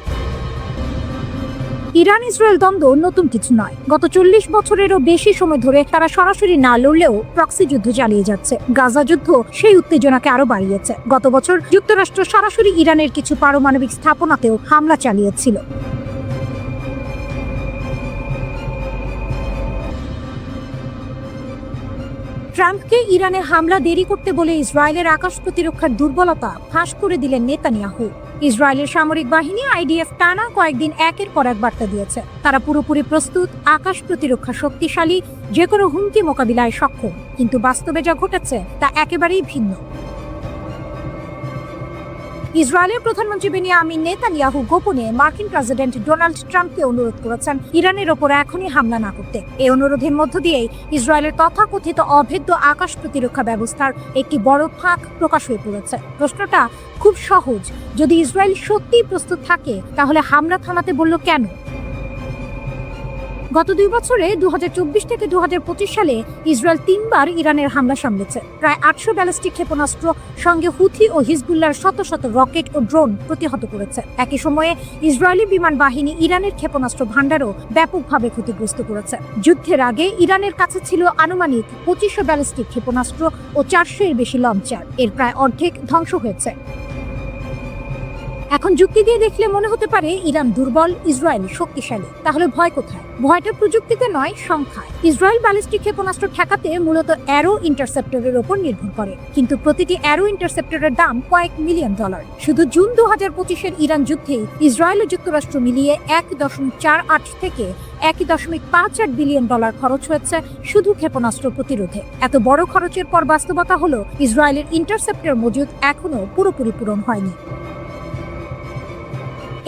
ইরান ইসরায়েল দ্বন্দ্ব নতুন কিছু নয়। গত 40 বছরেরও বেশি সময় ধরে তারা সরাসরি না লড়লেও প্রক্সি যুদ্ধ চালিয়ে যাচ্ছে। গাজা যুদ্ধ সেই উত্তেজনাকে আরো বাড়িয়েছে। গত বছর যুক্তরাষ্ট্র সরাসরি ইরানের কিছু পারমাণবিক স্থাপনাতেও হামলা চালিয়েছিল। ট্রাম্পকে ইরানে হামলা দেরি করতে বলে ইসরায়েলের আকাশ প্রতিরক্ষার দুর্বলতা ফাঁস করে দিলেন নেতানিয়াহু। ইসরায়েলের সামরিক বাহিনী আইডিএফ টানা কয়েকদিন একের পর এক বার্তা দিয়েছে তারা পুরোপুরি প্রস্তুত, আকাশ প্রতিরক্ষা শক্তিশালী, যে কোনো হুমকি মোকাবিলায় সক্ষম। কিন্তু বাস্তবে যা ঘটেছে তা একেবারেই ভিন্ন। ইসরায়েলের প্রধানমন্ত্রী বেনিয়ামিন নেতানিয়াহু গোপনে মার্কিন প্রেসিডেন্ট ডোনাল্ড ট্রাম্পকে অনুরোধ করেছেন ইরানের ওপর এখনই হামলা না করতে। এই অনুরোধের মধ্য দিয়েই ইসরায়েলের তথাকথিত অভেদ্য আকাশ প্রতিরক্ষা ব্যবস্থার একটি বড় ফাঁক প্রকাশ হয়ে পড়েছে। প্রশ্নটা খুব সহজ, যদি ইসরায়েল সত্যিই প্রস্তুত থাকে তাহলে হামলা থামাতে বলল কেন? গত 2 বছরে 2024 থেকে 2025 সালে ইসরায়েল 3বার ইরানের হামলা সামলেছে। প্রায় 800 ব্যালিস্টিক ক্ষেপণাস্ত্র, সঙ্গে হুথি ও হিজবুল্লাহর শত শত রকেট ও ড্রোন প্রতিহত করেছে। একই সময়ে ইসরায়েলি বিমান বাহিনী ইরানের ক্ষেপণাস্ত্র ভান্ডারও ব্যাপকভাবে ক্ষতিগ্রস্ত করেছে। যুদ্ধের আগে ইরানের কাছে ছিল আনুমানিক 2500 ব্যালিস্টিক ক্ষেপণাস্ত্র ও 400 এর বেশি লঞ্চার। এর প্রায় অর্ধেক ধ্বংস হয়েছে। এখন যুক্তি দিয়ে দেখলে মনে হতে পারে ইরান দুর্বল, ইসরায়েল শক্তিশালী। তাহলে ভয় কোথায়? ভয়টা প্রযুক্তিতে নয়, সংখ্যায়। ইসরায়েল ব্যালিস্টিক ক্ষেপণাস্ত্র ঠেকাতে মূলত অ্যারো ইন্টারসেপ্টরের উপর নির্ভর করে, কিন্তু প্রতিটি অ্যারো ইন্টারসেপ্টরের দাম কয়েক মিলিয়ন ডলার। শুধু জুন 2025-এর ইরান যুদ্ধেই ইসরায়েল ও যুক্তরাষ্ট্র মিলিয়ে 1.48 থেকে 1.58 বিলিয়ন ডলার খরচ হয়েছে শুধু ক্ষেপণাস্ত্র প্রতিরোধে। এত বড় খরচের পর বাস্তবতা হলো ইসরায়েলের ইন্টারসেপ্টর মজুদ এখনো পুরোপুরি পূরণ হয়নি।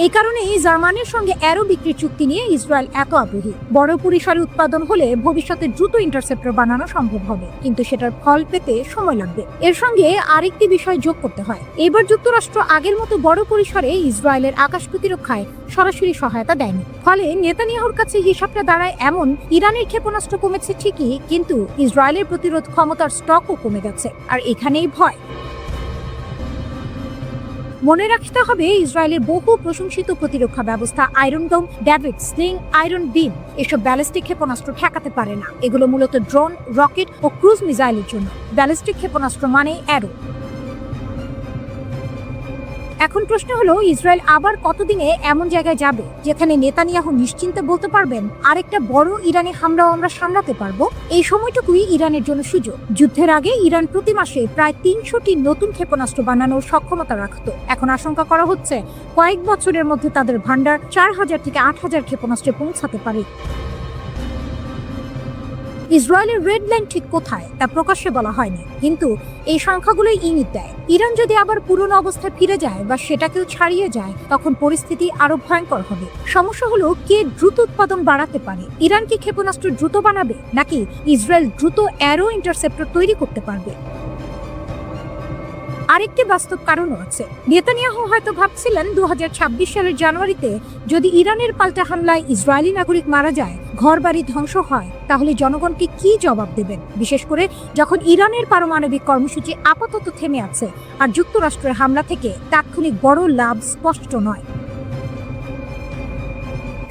এই কারণেই জার্মানির সঙ্গে অ্যারো বিক্রির চুক্তি নিয়ে ইসরায়েল এত আগ্রহী। বড় পরিসরে উৎপাদন হলে ভবিষ্যতে দ্রুত ইন্টারসেপ্টর বানানো সম্ভব হবে, কিন্তু সেটার ফল পেতে সময় লাগবে। এর সঙ্গে আরেকটি বিষয় যোগ করতে হয়, এবার যুক্তরাষ্ট্র আগের মতো বড় পরিসরে ইসরায়েলের আকাশ প্রতিরক্ষায় সরাসরি সহায়তা দেয়নি। ফলে নেতানিয়াহুর কাছে হিসাবটা দাঁড়ায় এমন, ইরানের ক্ষেপণাস্ত্র কমেছে ঠিকই, কিন্তু ইসরায়েলের প্রতিরোধ ক্ষমতার স্টকও কমে গেছে। আর এখানেই ভয়। মনে রাখতে হবে ইসরায়েলের বহু প্রশংসিত প্রতিরক্ষা ব্যবস্থা আয়রন ডোম, ডেভিড স্লিং, আয়রন বিম এসব ব্যালিস্টিক ক্ষেপণাস্ত্র ঠেকাতে পারে না। এগুলো মূলত ড্রোন, রকেট ও ক্রুজ মিসাইলের জন্য। ব্যালিস্টিক ক্ষেপণাস্ত্র মানে অ্যারো। এখন প্রশ্ন হলো ইসরায়েল আবার কতদিনে এমন জায়গায় যাবে যেখানে নেতানিয়াহু নিশ্চিন্তে বলতে পারবেন আরেকটা বড় ইরানি হামলাও আমরা সামলাতে পারবো। এই সময়টুকুই ইরানের জন্য সুযোগ। যুদ্ধের আগে ইরান প্রতি মাসে প্রায় 300টি নতুন ক্ষেপণাস্ত্র বানানোর সক্ষমতা রাখত। এখন আশঙ্কা করা হচ্ছে কয়েক বছরের মধ্যে তাদের ভান্ডার 4000 থেকে 8000 ক্ষেপণাস্ত্রে পৌঁছাতে পারে। ইসরায়েলের রেড লাইন ঠিক কোথায় তা প্রকাশ্যে বলা হয়নি, কিন্তু এই সংখ্যাগুলোই ইঙ্গিত দেয় ইরান যদি আবার পুরনো অবস্থায় ফিরে যায় বা সেটাকেও ছাড়িয়ে যায় তখন পরিস্থিতি আরো ভয়ঙ্কর হবে। সমস্যা হলো কে দ্রুত উৎপাদন বাড়াতে পারে। ইরান কি ক্ষেপণাস্ত্র দ্রুত বানাবে, নাকি ইসরায়েল দ্রুত অ্যারো ইন্টারসেপ্টর তৈরি করতে পারবে? আরেকটি বাস্তব কারণও আছে। নেতানিয়াহু হয়তো ভাবছিলেন 2026 সালের জানুয়ারিতে যদি ইরানের পাল্টা হামলায় ইসরায়েলি নাগরিক মারা যায়, ঘরবাড়ি ধ্বংস হয়, তাহলে জনগণকে কি জবাব দেবেন, বিশেষ করে যখন ইরানের পারমাণবিক কর্মসূচি আপাতত থেমে আছে আর যুক্তরাষ্ট্রের হামলা থেকে তাৎক্ষণিক বড় লাভ স্পষ্ট নয়।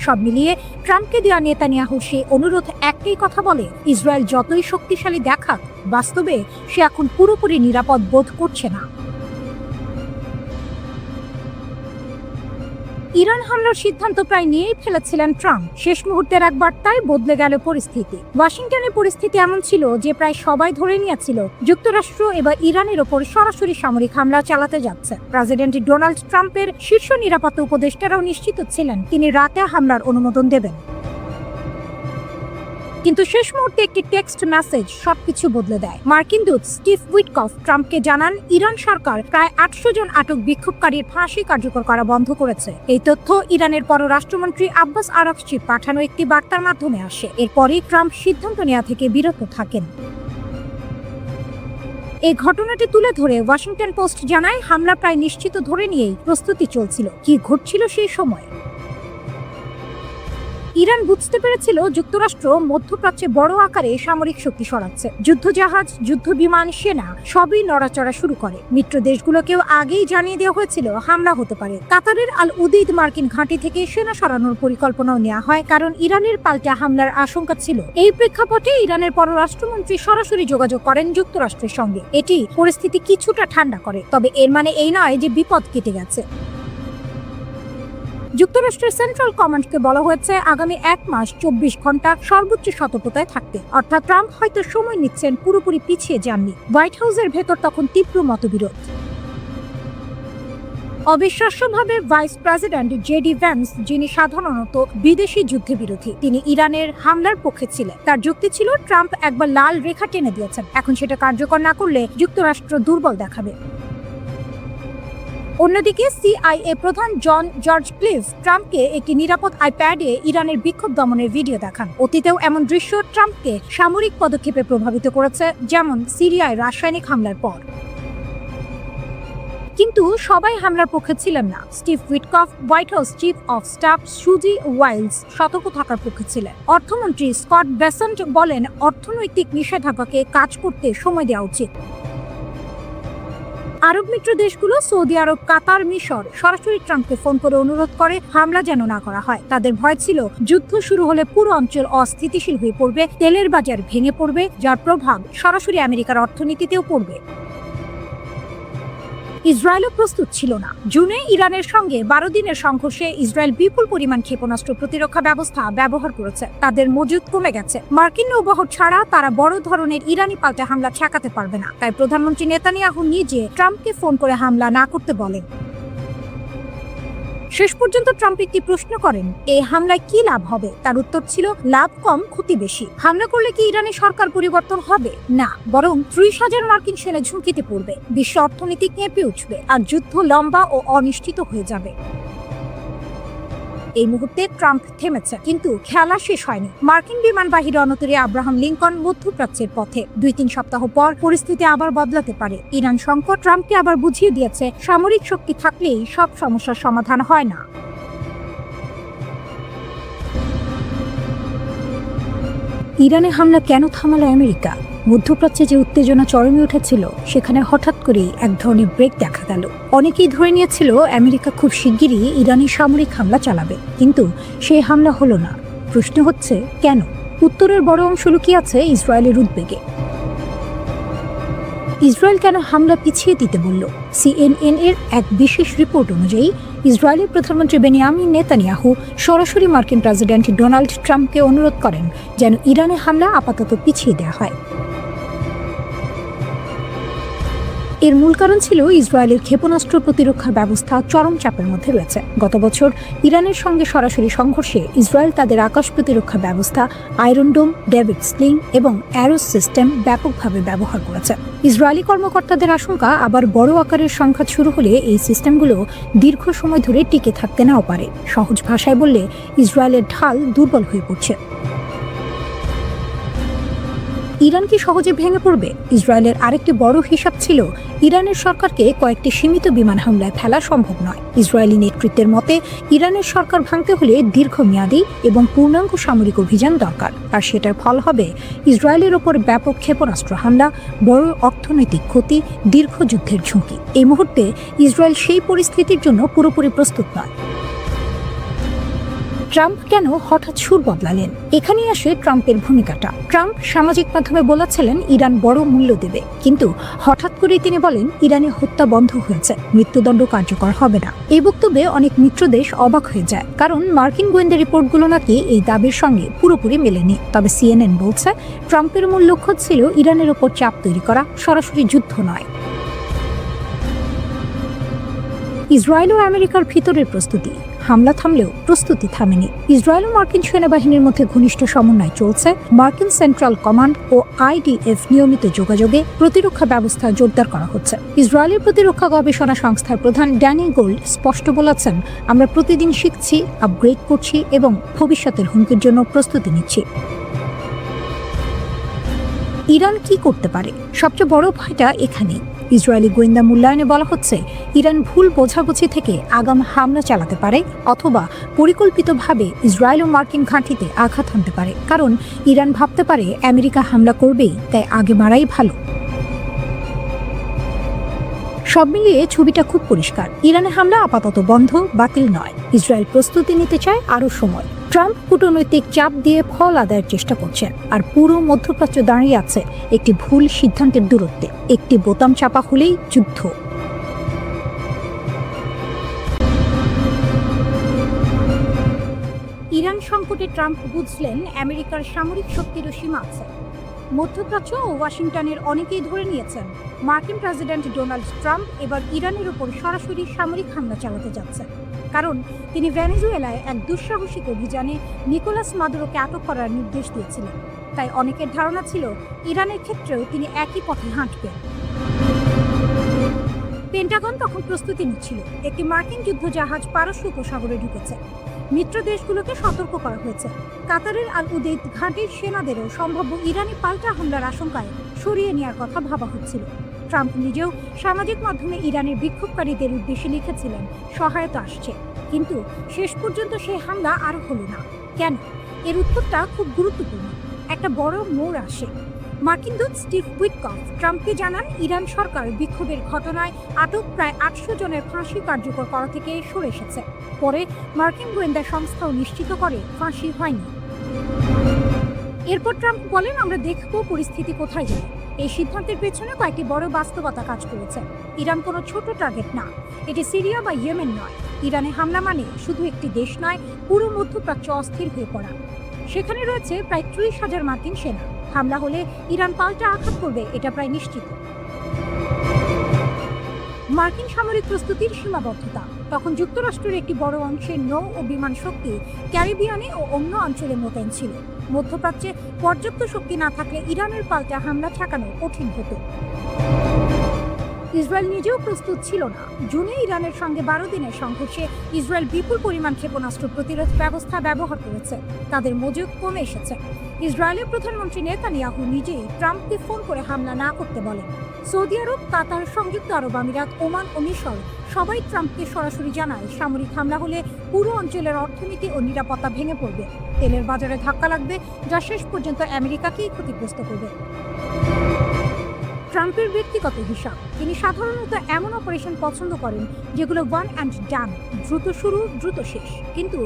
সব মিলিয়ে ট্রাম্পকে দেওয়া নেতানিয়াহুর সেই অনুরোধ একটাই কথা বলে, ইসরায়েল যতই শক্তিশালী দেখাক, বাস্তবে সে এখন পুরোপুরি নিরাপদ বোধ করছে না। ইরান হামলার সিদ্ধান্ত প্রায় নিয়েই ফেলেছিলেন ট্রাম্প। শেষ মুহূর্তের এক বার্তায় বদলে গেল পরিস্থিতি। ওয়াশিংটনের পরিস্থিতি এমন ছিল যে প্রায় সবাই ধরে নিয়েছিল যুক্তরাষ্ট্র এবার ইরানের ওপর সরাসরি সামরিক হামলা চালাতে যাচ্ছে। প্রেসিডেন্ট ডোনাল্ড ট্রাম্পের শীর্ষ নিরাপত্তা উপদেষ্টারাও নিশ্চিত ছিলেন তিনি রাতে হামলার অনুমোদন দেবেন। কিন্তু শেষ মুহূর্তে একটি টেক্সট মেসেজ সবকিছু বদলে দেয়। মার্কিন দূত স্টিভ উইটকফ ট্রাম্পকে জানান ইরান সরকার প্রায় 800 জন আটক বিক্ষোভকারীর ফাঁসি কার্যকর করা বন্ধ করেছে। এই তথ্য ইরানের পররাষ্ট্রমন্ত্রী আব্বাস আরাকচির পাঠানো একটি বার্তার মাধ্যমে আসে। এরপরই ট্রাম্প সিদ্ধান্ত নেওয়া থেকে বিরত থাকেন। এই ঘটনাটি তুলে ধরে ওয়াশিংটন পোস্ট জানায়, হামলা প্রায় নিশ্চিত ধরে নিয়েই প্রস্তুতি চলছিল। কি ঘটছিল সেই সময়? ইরান বুঝতে পেরেছিল যুক্তরাষ্ট্র মধ্যপ্রাচ্যে বড় আকারে সামরিক শক্তি সরাচ্ছে। যুদ্ধজাহাজ, যুদ্ধ বিমান, সেনা সবই নড়াচড়া শুরু করে। মিত্র দেশগুলোকেও আগেই জানিয়ে দেওয়া হয়েছিল হামলা হতে পারে। কাতারের আল উদেইদ মার্কিন ঘাঁটি থেকে সেনা সরানোর পরিকল্পনাও নেওয়া হয়, কারণ ইরানের পাল্টা হামলার আশঙ্কা ছিল। এই প্রেক্ষাপটে ইরানের পররাষ্ট্রমন্ত্রী সরাসরি যোগাযোগ করেন যুক্তরাষ্ট্রের সঙ্গে। এটি পরিস্থিতি কিছুটা ঠান্ডা করে, তবে এর মানে এই নয় যে বিপদ কেটে গেছে। যুক্তরাষ্ট্রের সেন্ট্রাল কমান্ডকে বলা হয়েছে আগামী 1 মাস 24 ঘন্টা সর্বোচ্চ সতর্কতায় থাকতে। অর্থাৎ ট্রাম্প হয়তো সময় নিচ্ছেন, পুরোপুরি পিছিয়ে যাননি। হোয়াইট হাউসের ভেতর তখন তীব্র মতবিরোধ। অবিশ্বাস্যভাবে ভাইস প্রেসিডেন্ট জেডি ভ্যান্স, যিনি সাধারণত বিদেশি যুদ্ধে বিরোধী, তিনি ইরানের হামলার পক্ষে ছিলেন। তার যুক্তি ছিল ট্রাম্প একবার লাল রেখা টেনে দিয়েছেন, এখন সেটা কার্যকর না করলে যুক্তরাষ্ট্র দুর্বল দেখাবে। অন্যদিকে সিআইএ প্রধান জন জর্জ ক্লিভ ট্রাম্পকে একটি নিরাপদ আইপ্যাডে ইরানের বিক্ষোভ দমনের ভিডিও দেখান। অতীতেও এমন দৃশ্য ট্রাম্পকে সামরিক পদক্ষেপে প্রভাবিত করেছে, যেমন সিরিয়ায় রাসায়নিক হামলার পর। কিন্তু সবাই হামলার পক্ষে ছিলেন না। Steve Witkoff, white house chief of staff সুজি ওয়াইলস সতর্ক থাকার পক্ষে ছিলেন। অর্থমন্ত্রী স্কট বেসেন্ট বলেন, অর্থনৈতিক নিষেধাজ্ঞাকে কাজ করতে সময় দেওয়া উচিত। আরব মিত্র দেশগুলো সৌদি আরব, কাতার, মিশর সরাসরি ট্রাম্পকে ফোন করে অনুরোধ করে হামলা যেন না করা হয়। তাদের ভয় ছিল যুদ্ধ শুরু হলে পুরো অঞ্চল অস্থিতিশীল হয়ে পড়বে, তেলের বাজার ভেঙে পড়বে, যার প্রভাব সরাসরি আমেরিকার অর্থনীতিতেও পড়বে। ইসরায়েলও প্রস্তুত ছিল না। জুনে ইরানের সঙ্গে 12 দিনের সংঘর্ষে ইসরায়েল বিপুল পরিমাণ ক্ষেপণাস্ত্র প্রতিরক্ষা ব্যবস্থা ব্যবহার করেছে। তাদের মজুদ কমে গেছে। মার্কিন নৌবহর ছাড়া তারা বড় ধরনের ইরানি পাল্টা হামলা ঠেকাতে পারবে না। তাই প্রধানমন্ত্রী নেতানিয়াহু নিজে ট্রাম্পকে ফোন করে হামলা না করতে বলেন। শেষ পর্যন্ত ট্রাম্প একটি প্রশ্ন করেন, এই হামলায় কি লাভ হবে? তার উত্তর ছিল, লাভ কম, ক্ষতি বেশি। হামলা করলে কি ইরানের সরকার পরিবর্তন হবে? না, বরং 30,000 মার্কিন সেনা ঝুঁকিতে পড়বে, বিশ্ব অর্থনীতি কেঁপে উঠবে, আর যুদ্ধ লম্বা ও অনিশ্চিত হয়ে যাবে। এই মুহূর্তে ট্রাম্প থেমেছে, কিন্তু খেলা শেষ হয়নি। মার্কিন বিমানবাহী রণতরী আব্রাহাম লিঙ্কন মধ্যপ্রাচ্যের পথে। 2-3 সপ্তাহ পর পরিস্থিতি আবার বদলাতে পারে। ইরান সংকট ট্রাম্পকে আবার বুঝিয়ে দিয়েছে, সামরিক শক্তি থাকলেই সব সমস্যার সমাধান হয় না। ইরানে হামলা কেন থামালো আমেরিকা? মধ্যপ্রাচ্যে যে উত্তেজনা চরমে উঠেছিল, সেখানে হঠাৎ করেই এক ধরনের ব্রেক দেখা গেল। অনেকেই ধরে নিয়েছিল আমেরিকা খুব শিগগিরই ইরানি সামরিক হামলা চালাবে, কিন্তু সেই হামলা হলো না। প্রশ্ন হচ্ছে কেন? উত্তরের বড় অংশ লুকিয়ে আছে ইসরায়েলের উদ্বেগে। ইসরায়েল কেন হামলা পিছিয়ে দিতে বলল? সিএনএন এর এক বিশেষ রিপোর্ট অনুযায়ী ইসরায়েলের প্রধানমন্ত্রী বেনিয়ামিন নেতানিয়াহু সরাসরি মার্কিন প্রেসিডেন্ট ডোনাল্ড ট্রাম্পকে অনুরোধ করেন যেন ইরানে হামলা আপাতত পিছিয়ে দেওয়া হয়। এর মূল কারণ ছিল ইসরায়েলের ক্ষেপণাস্ত্র প্রতিরক্ষা ব্যবস্থা চরম চাপের মধ্যে রয়েছে। গত বছর ইরানের সঙ্গে সরাসরি সংঘর্ষে ইসরায়েল তাদের আকাশ প্রতিরক্ষা ব্যবস্থা আয়রন ডোম, ডেভিড স্লিং এবং অ্যারোস সিস্টেম ব্যাপকভাবে ব্যবহার করেছে। ইসরায়েলি কর্মকর্তাদের আশঙ্কা, আবার বড় আকারের সংঘাত শুরু হলে এই সিস্টেমগুলো দীর্ঘ সময় ধরে টিকে থাকতে নাও পারে। সহজ ভাষায় বললে, ইসরায়েলের ঢাল দুর্বল হয়ে পড়ছে। ইরান কি সহজে ভেঙে পড়বে? ইসরায়েলের আরেকটি বড় হিসাব ছিল ইরানের সরকারকে কয়েকটি সীমিত বিমান হামলায় ফেলা সম্ভব নয়। ইসরায়েলি নেতৃত্বের মতে ইরানের সরকার ভাঙতে হলে দীর্ঘমেয়াদী এবং পূর্ণাঙ্গ সামরিক অভিযান দরকার, আর সেটার ফল হবে ইসরায়েলের ওপর ব্যাপক ক্ষেপণাস্ত্র হামলা, বড় অর্থনৈতিক ক্ষতি, দীর্ঘ যুদ্ধের ঝুঁকি। এই মুহূর্তে ইসরায়েল সেই পরিস্থিতির জন্য পুরোপুরি প্রস্তুত নয়। ট্রাম্প কেন হঠাৎ সুর বদলালেন? এখানেই আসে ট্রাম্পের ভূমিকাটা। ট্রাম্প সামাজিক মাধ্যমে বলেছিলেন ইরান বড় মূল্য দেবে, কিন্তু হঠাৎ করেই তিনি বলেন ইরানে হত্যা বন্ধ হয়েছে, মৃত্যুদণ্ড কার্যকর হবে না। এই বক্তব্যে অনেক মিত্রদেশ অবাক হয়ে যায়, কারণ মার্কিন গোয়েন্দা রিপোর্টগুলো নাকি এই দাবির সঙ্গে পুরোপুরি মেলেনি। তবে CNN বলছে ট্রাম্পের মূল লক্ষ্য ছিল ইরানের ওপর চাপ তৈরি করা, সরাসরি যুদ্ধ নয়। ইসরায়েল ও আমেরিকার ভিতরের প্রস্তুতি। হামলা থামলেও প্রস্তুতি থামেনি। ইসরায়েল ও মার্কিন সেনাবাহিনীর মধ্যে ঘনিষ্ঠ সমন্বয় চলছে। মার্কিন সেন্ট্রাল কমান্ড ও IDF নিয়মিত যোগাযোগে প্রতিরক্ষা ব্যবস্থা জোরদার করা হচ্ছে। ইসরায়েলের প্রতিরক্ষা গবেষণা সংস্থার প্রধান ড্যানি গোল্ড স্পষ্ট বলেছেন, আমরা প্রতিদিন শিখছি, আপগ্রেড করছি এবং ভবিষ্যতের হুমকির জন্য প্রস্তুতি নিচ্ছি। ইরান কি করতে পারে? সবচেয়ে বড় ভয়টা এখানেই। ইসরায়েলি গোয়েন্দা মূল্যায়নে বলা হচ্ছে ইরান ভুল বোঝাবুঝি থেকে আগাম হামলা চালাতে পারে, অথবা পরিকল্পিতভাবে ইসরায়েল ও মার্কিন ঘাঁটিতে আঘাত হানতে পারে। কারণ ইরান ভাবতে পারে আমেরিকা হামলা করবেই, তাই আগে মারাই ভালো। সব মিলিয়ে ছবিটা খুব পরিষ্কার। ইরানের হামলা আপাতত বন্ধ, বাতিল নয়। ইসরায়েল প্রস্তুতি নিতে চায় আরও সময়। ট্রাম্প কূটনৈতিক চাপ দিয়ে ফল আদায়ের চেষ্টা করছেন, আর পুরো মধ্যপ্রাচ্য দাঁড়িয়ে আছে একটি ভুল সিদ্ধান্তের দূরত্বে। একটি বোতাম চাপা হলেই যুদ্ধ। ইরান সংকটে ট্রাম্প বুঝলেন আমেরিকার সামরিক শক্তিরও সীমা আছে। মধ্যপ্রাচ্য ও ওয়াশিংটনের অনেকেই ধরে নিয়েছেন মার্কিন প্রেসিডেন্ট ডোনাল্ড ট্রাম্প এবার ইরানের ওপর সরাসরি সামরিক হামলা চালাতে যাচ্ছেন, কারণ তিনি ভেনেজুয়েলায় এক দুঃসাহসিক অভিযানে নিকোলাস মাদুরোকে আটক করার নির্দেশ দিয়েছিলেন। তাই অনেকের ধারণা ছিল ইরানের ক্ষেত্রেও তিনি একই পথে হাঁটবেন। পেন্টাগন তখন প্রস্তুতি নিচ্ছিল। একটি মার্কিন যুদ্ধজাহাজ পারস্য উপসাগরে ঢুকেছে। মিত্র দেশগুলোকে সতর্ক করা হয়েছে। কাতারের আল উদেইদ ঘাঁটির সেনাদেরও সম্ভাব্য ইরানি পাল্টা হামলার আশঙ্কায় সরিয়ে নেওয়ার কথা ভাবা হচ্ছিল। ট্রাম্প নিজেও সামাজিক মাধ্যমে ইরানের বিক্ষোভকারীদের উদ্দেশ্যে লিখেছিলেন সহায়তা আসছে, কিন্তু শেষ পর্যন্ত সেই হামলা আর হলো না। কেন? এর উত্তরটা খুব গুরুত্বপূর্ণ। একটা বড় মোড় আসে। মার্কিন দূত স্টিভ উইটকফ ট্রাম্পকে জানান ইরান সরকার বিক্ষোভের ঘটনায় আটক প্রায় 800 জনের ফাঁসি কার্যকর করা থেকে সরে এসেছে। পরে মার্কিন গোয়েন্দা সংস্থাও নিশ্চিত করে ফাঁসি হয়নি। এরপর ট্রাম্প বলেন, আমরা দেখব পরিস্থিতি কোথায় যায়। এই সিদ্ধান্তের পেছনে কয়েকটি বড় বাস্তবতা কাজ করেছে। ইরান কোনো ছোট টার্গেট না, এটি সিরিয়া বা ইয়েমেন নয়। ইরানে হামলা মানে শুধু একটি দেশ নয়, পুরো মধ্যপ্রাচ্য অস্থির হয়ে পড়া। সেখানে রয়েছে প্রায় 30,000 মার্কিন সেনা। হামলা হলে ইরান পাল্টা আঘাত করবে, এটা প্রায় নিশ্চিত। মার্কিন সামরিক প্রস্তুতির সীমাবদ্ধতা। তখন যুক্তরাষ্ট্রের একটি বড় অংশের নৌ ও বিমান শক্তি ক্যারিবিয়ানে ও অন্য অঞ্চলে মোতায়েন ছিল। মধ্যপ্রাচ্যে পর্যাপ্ত শক্তি না থাকলে ইরানের পাল্টা হামলা ঠেকানো কঠিন হতো। ইসরায়েল নিজেও প্রস্তুত ছিল না। জুনে ইরানের সঙ্গে 12 দিনের সংঘর্ষে ইসরায়েল বিপুল পরিমাণ ক্ষেপণাস্ত্র প্রতিরোধ ব্যবস্থা ব্যবহার করেছে। তাদের মজুদ কমে এসেছে। ইসরায়েলের প্রধানমন্ত্রী নেতানিয়াহু নিজেই ট্রাম্পকে ফোন করে হামলা না করতে বলেন। সৌদি আরব, কাতার, সংযুক্ত আরব আমিরাত, ওমান ও মিশর সবাই ট্রাম্পকে সরাসরি জানায় সামরিক হামলা হলে পুরো অঞ্চলের অর্থনীতি ও নিরাপত্তা ভেঙে পড়বে। তেলের বাজারে ধাক্কা লাগবে, যা শেষ পর্যন্ত আমেরিকাকেই ক্ষতিগ্রস্ত করবে। ট্রাম্পের ব্যক্তিগত হিসাব। তিনি সাধারণত এমন অপারেশন পছন্দ করেন যেগুলো ওয়ান অ্যান্ড ডান, দ্রুত শুরু দ্রুত শেষ। কিন্তু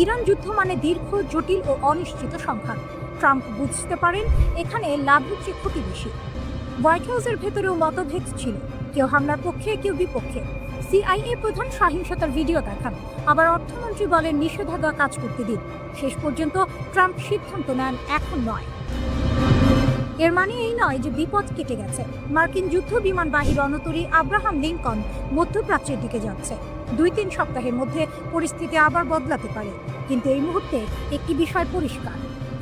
ইরান যুদ্ধ মানে দীর্ঘ, জটিল ও অনিশ্চিত সংঘাত। ট্রাম্প বুঝতে পারেন এখানে লাভের চেয়ে ক্ষতি বেশি। হোয়াইট হাউসের ভেতরেও মতভেদ ছিল, কেউ হামলার পক্ষে, কেউ বিপক্ষে। CIA প্রধান সহিংসতার ভিডিও দেখান, আবার অর্থমন্ত্রী বলেন নিষেধাজ্ঞা কাজ করতে দিন। শেষ পর্যন্ত ট্রাম্প সিদ্ধান্ত নেন এখন নয়। এর মানে এই নয় যে বিপদ কেটে গেছে। মার্কিন যুদ্ধ বিমানবাহী রণতরী আব্রাহাম লিঙ্কন মধ্যপ্রাচ্যের দিকে যাচ্ছে। 2-3 সপ্তাহের মধ্যে পরিস্থিতি আবার বদলাতে পারে। কিন্তু এই মুহূর্তে একটি বিষয় পরিষ্কার,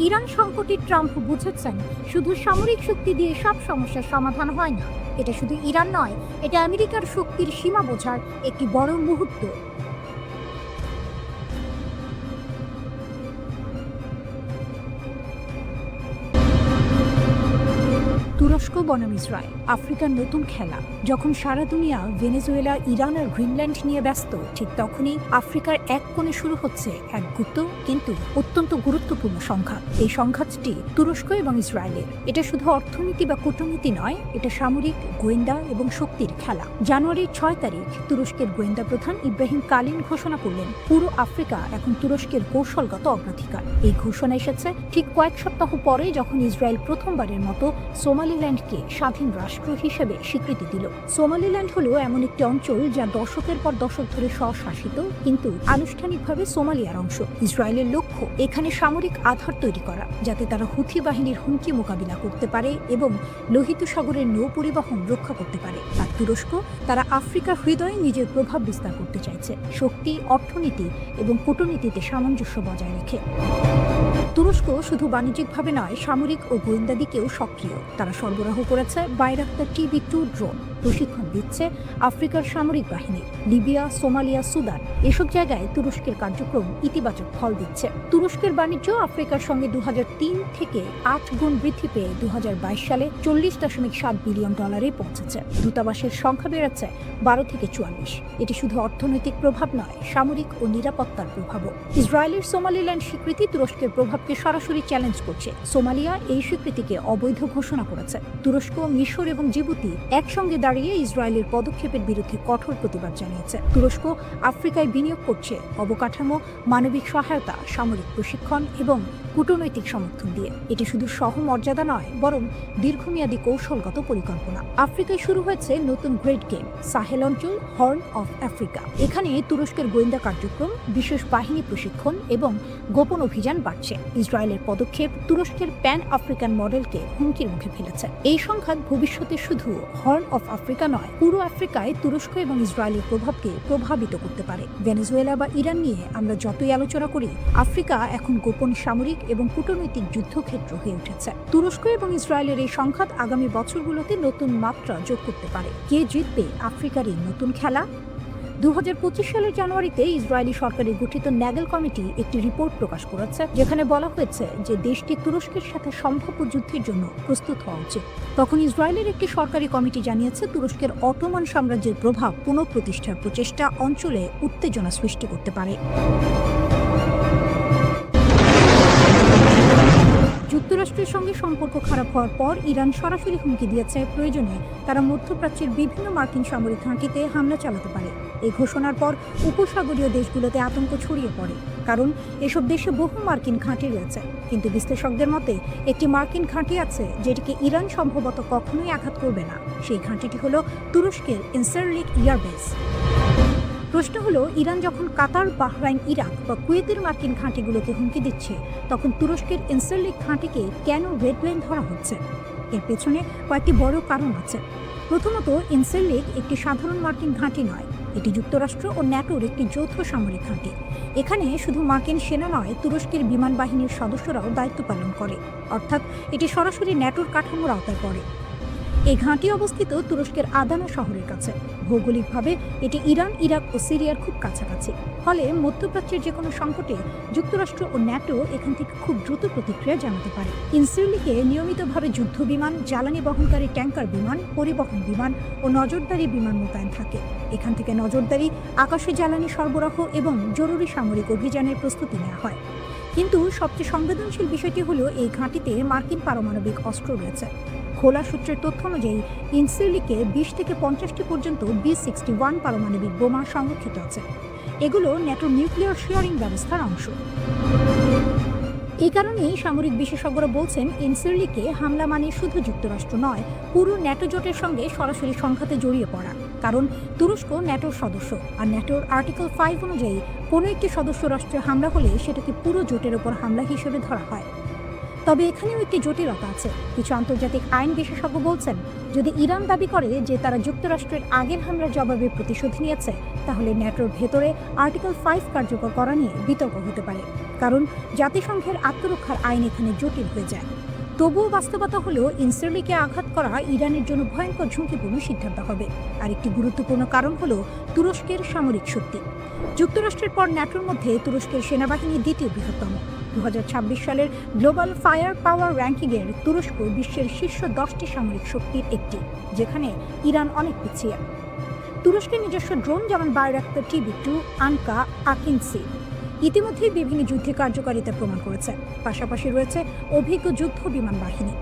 ইরান সংকটে ট্রাম্প বুঝেছেন শুধু সামরিক শক্তি দিয়ে সব সমস্যার সমাধান হয় না। এটা শুধু ইরান নয়, এটা আমেরিকার শক্তির সীমা বোঝার একটি বড় মুহূর্ত। তুরস্ক বনাম ইসরায়েল আফ্রিকার নতুন খেলা। যখন সারা দুনিয়া ভেনেজুয়েলা, ইরান আর গ্রিনল্যান্ড নিয়ে ব্যস্ত, ঠিক তখনই আফ্রিকার এক কোণে শুরু হচ্ছে এক গুপ্ত কিন্তু অত্যন্ত গুরুত্বপূর্ণ সংঘাত। এই সংঘাতটি তুরস্ক এবং ইসরায়েলের। এটা শুধু অর্থনীতি বা কূটনীতি নয়, এটা সামরিক, গোয়েন্দা এবং শক্তির খেলা। জানুয়ারির 6 তারিখ তুরস্কের গোয়েন্দা প্রধান ইব্রাহিম কালিন ঘোষণা করলেন, পুরো আফ্রিকা এখন তুরস্কের কৌশলগত অগ্রাধিকার। এই ঘোষণা এসেছে ঠিক কয়েক সপ্তাহ পরে, যখন ইসরায়েল প্রথমবারের মতো সোমালিল্যান্ডকে স্বাধীন রাষ্ট্র হিসেবে স্বীকৃতি দিল। সোমালিল্যান্ড হলো এমন একটি অঞ্চল যা দশকের পর দশক ধরে স্বশাসিত, কিন্তু আনুষ্ঠানিকভাবে সোমালিয়ার অংশ। ইসরায়েলের লক্ষ্য এখানে সামরিক আধার তৈরি করা, যাতে তারা হুথি বাহিনীর হুমকি মোকাবিলা করতে পারে এবং লোহিত সাগরের নৌ পরিবহন রক্ষা করতে পারে। আর তুরস্ক, তারা আফ্রিকার হৃদয়ে নিজের প্রভাব বিস্তার করতে চাইছে, শক্তি, অর্থনীতি এবং কূটনীতিতে সামঞ্জস্য বজায় রেখে। তুরস্ক শুধু বাণিজ্যিকভাবে নয়, সামরিক ও গোয়েন্দা দিকেও সক্রিয়। তারা সরবরাহ করেছে বাইরাক্তার TB2 ড্রোন, প্রশিক্ষণ দিচ্ছে আফ্রিকার সামরিক বাহিনী। লিবিয়া, সোমালিয়া, সুদান এসব জায়গায় তুরস্কের কার্যক্রম ইতিবাচক ফল দিচ্ছে। তুরস্কের বাণিজ্য আফ্রিকার সঙ্গে 2003 থেকে 8 গুণ বৃদ্ধি পেয়ে 2022 সালে $40.7 বিলিয়ন পৌঁছেছে। দূতাবাসের সংখ্যা বেড়েছে 12 থেকে 44। এটি শুধু অর্থনৈতিক প্রভাব নয়, সামরিক ও নিরাপত্তার প্রভাবও। ইসরায়েলের সোমালিল্যান্ড স্বীকৃতি তুরস্কের প্রভাবকে সরাসরি চ্যালেঞ্জ করছে। সোমালিয়া এই স্বীকৃতিকে অবৈধ ঘোষণা করেছে। তুরস্ক, মিশর এবং জিবুতি একসঙ্গে দাঁড়িয়ে ইসরায়েলের পদক্ষেপের বিরুদ্ধে কঠোর প্রতিবাদ জানিয়েছে। তুরস্ক আফ্রিকায় বিনিয়োগ করছে অবকাঠামো, মানবিক সহায়তা, সামরিক প্রশিক্ষণ এবং কূটনৈতিক সমর্থন দিয়ে। এটি শুধু সহমর্যাদা নয়, বরং দীর্ঘমেয়াদী কৌশলগত পরিকল্পনা। আফ্রিকায় শুরু হয়েছে নতুন গ্রেট গেম, সাহেল অঞ্চল, হর্ন অফ আফ্রিকা। এখানে তুরস্কের গোয়েন্দা কার্যক্রম, বিশেষ বাহিনী প্রশিক্ষণ এবং গোপন অভিযান বাড়ছে। ইসরায়েলের পদক্ষেপ তুরস্কের প্যান আফ্রিকান মডেলকে হুমকির মুখে ফেলেছে। এই সংঘাত ভবিষ্যতে শুধু হর্ন অফ আফ্রিকা নয়, পুরো আফ্রিকায় তুরস্ক এবং ইসরায়েলের প্রভাবকে প্রভাবিত করতে পারে। ভেনেজুয়েলা বা ইরান নিয়ে আমরা যতই আলোচনা করি, আফ্রিকা এখন গোপন সামরিক এবং কূটনৈতিক যুদ্ধক্ষেত্র হয়ে উঠেছে। তুরস্ক এবং ইসরায়েলের এই সংঘাত আগামী বছরগুলোতে নতুন মাত্রা যোগ করতে পারে। কে জিতবে আফ্রিকার এই নতুন খেলা? 2025 সালের জানুয়ারিতে ইসরায়েলি সরকারের গঠিত ন্যাগেল কমিটি একটি রিপোর্ট প্রকাশ করেছে, যেখানে বলা হয়েছে যে দেশটি তুরস্কের সাথে সম্ভাব্য যুদ্ধের জন্য প্রস্তুত হওয়া উচিত। তখন ইসরায়েলের একটি সরকারি কমিটি জানিয়েছে, তুরস্কের অটোমান সাম্রাজ্যের প্রভাব পুনঃপ্রতিষ্ঠার প্রচেষ্টা অঞ্চলে উত্তেজনা সৃষ্টি করতে পারে। যুক্তরাষ্ট্রের সঙ্গে সম্পর্ক খারাপ হওয়ার পর ইরান সরাসরি হুমকি দিয়েছে, প্রয়োজনে তারা মধ্যপ্রাচ্যের বিভিন্ন মার্কিন সামরিক ঘাঁটিতে হামলা চালাতে পারে। এই ঘোষণার পর উপসাগরীয় দেশগুলোতে আতঙ্ক ছড়িয়ে পড়ে, কারণ এসব দেশে বহু মার্কিন ঘাঁটি রয়েছে। কিন্তু বিশ্লেষকদের মতে একটি মার্কিন ঘাঁটি আছে যেটিকে ইরান সম্ভবত কখনোই আঘাত করবে না। সেই ঘাঁটিটি হলো তুরস্কের ইনসারলিক এয়ারবেস। প্রশ্ন হলো, ইরান যখন কাতার, বাহরাইন, ইরাক বা কুয়েতের মার্কিন ঘাঁটিগুলোকে হুমকি দিচ্ছে, তখন তুরস্কের ইনসারলিক ঘাঁটিকে কেন রেড লাইন ধরা হচ্ছে? এর পেছনে কয়েকটি বড় কারণ আছে। প্রথমত, ইনসারলিক একটি সাধারণ মার্কিন ঘাঁটি নয়, এটি যুক্তরাষ্ট্র ও ন্যাটোর একটি যৌথ সামরিক ঘাঁটি। এখানে শুধু মার্কিন সেনা নয়, তুরস্কের বিমান বাহিনীর সদস্যরাও দায়িত্ব পালন করে, অর্থাৎ এটি সরাসরি ন্যাটোর কাঠামোর আওতায় পড়ে। এই ঘাঁটি অবস্থিত তুরস্কের আদানা শহরের কাছে। ভৌগোলিকভাবে এটি ইরান, ইরাক ও সিরিয়ার খুব কাছাকাছি। ফলে মধ্যপ্রাচ্যের যে কোনো সংকটে যুক্তরাষ্ট্র ও ন্যাটো এখান থেকে খুব দ্রুত প্রতিক্রিয়া জানাতে পারে। ইনসারলিকে নিয়মিতভাবে যুদ্ধ বিমান, জ্বালানি বহনকারী ট্যাঙ্কার বিমান, পরিবহন বিমান ও নজরদারি বিমান মোতায়েন থাকে। এখান থেকে নজরদারি, আকাশে জ্বালানি সরবরাহ এবং জরুরি সামরিক অভিযানের প্রস্তুতি নেওয়া হয়। কিন্তু সবচেয়ে সংবেদনশীল বিষয়টি হলো, এই ঘাঁটিতে মার্কিন পারমাণবিক অস্ত্র রয়েছে। খোলা সূত্রের তথ্য অনুযায়ী ইনসারলিকে 20 থেকে 50টি পর্যন্ত B-61 পারমাণবিক বোমা সংরক্ষিত আছে। এগুলো ন্যাটোর নিউক্লিয়ার শেয়ারিং ব্যবস্থার অংশ। এই কারণেই সামরিক বিশেষজ্ঞরা বলছেন, ইনসারলিকে হামলা মানে শুধু যুক্তরাষ্ট্র নয়, পুরো ন্যাটো জোটের সঙ্গে সরাসরি সংঘাতে জড়িয়ে পড়া। কারণ তুরস্ক ন্যাটোর সদস্য, আর ন্যাটোর আর্টিকেল 5 অনুযায়ী কোনো একটি সদস্য রাষ্ট্রে হামলা হলে সেটাকে পুরো জোটের ওপর হামলা হিসেবে ধরা হয়। তবে এখানেও একটি জটিলতা আছে। কিছু আন্তর্জাতিক আইন বিশেষজ্ঞ বলছেন, যদি ইরান দাবি করে যে তারা যুক্তরাষ্ট্রের আগের হামলার জবাবে প্রতিশোধ নিয়েছে, তাহলে ন্যাটোর ভেতরে আর্টিকেল 5 কার্যকর করা নিয়ে বিতর্ক হতে পারে, কারণ জাতিসংঘের আত্মরক্ষার আইন এখানে জটিল হয়ে যায়। তবুও বাস্তবতা হলো, ইনসারলিকে আঘাত করা ইরানের জন্য ভয়ঙ্কর ঝুঁকিপূর্ণ সিদ্ধান্ত হবে। আরেকটি গুরুত্বপূর্ণ কারণ হলো তুরস্কের সামরিক শক্তি। যুক্তরাষ্ট্রের পর ন্যাটোর মধ্যে তুরস্কের সেনাবাহিনী দ্বিতীয় বৃহত্তম। 2026 সালের গ্লোবাল ফায়ার পাওয়ার র্যাঙ্কিংয়ের তুরস্ক বিশ্বের শীর্ষ 10টি সামরিক শক্তির একটি, যেখানে ইরান অনেক পিছিয়ে। তুরস্কের নিজস্ব ড্রোন যেমন বাইরাক্তার TB2, আনকা, আকিনসি ইতিমধ্যেই বিভিন্ন যুদ্ধে কার্যকারিতা প্রমাণ করেছে। পাশাপাশি রয়েছে অভিজ্ঞ যুদ্ধ বিমান বাহিনী।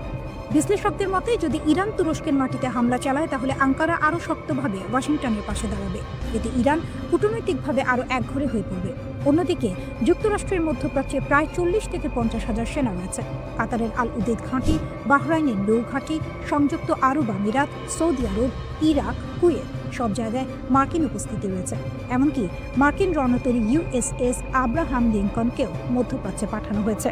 বিশ্লেষকদের মতে যদি ইরান তুরস্কের মাটিতে হামলা চালায় তাহলে আঙ্কারা আরও শক্তভাবে ওয়াশিংটনের পাশে দাঁড়াবে। এতে ইরান কূটনৈতিকভাবে আরও একঘরে হয়ে পড়বে। অন্যদিকে যুক্তরাষ্ট্রের মধ্যপ্রাচ্যে প্রায় 40 থেকে 50 হাজার সেনা রয়েছে। কাতারের আল উদেদ ঘাঁটি, বাহরাইনের নৌ ঘাঁটি, সংযুক্ত আরব আমিরাত, সৌদি আরব, ইরাক, কুয়েত সব জায়গায় মার্কিন উপস্থিতি রয়েছে। এমনকি মার্কিন রণতরী USS আব্রাহাম লিঙ্কনকেও মধ্যপ্রাচ্যে পাঠানো হয়েছে।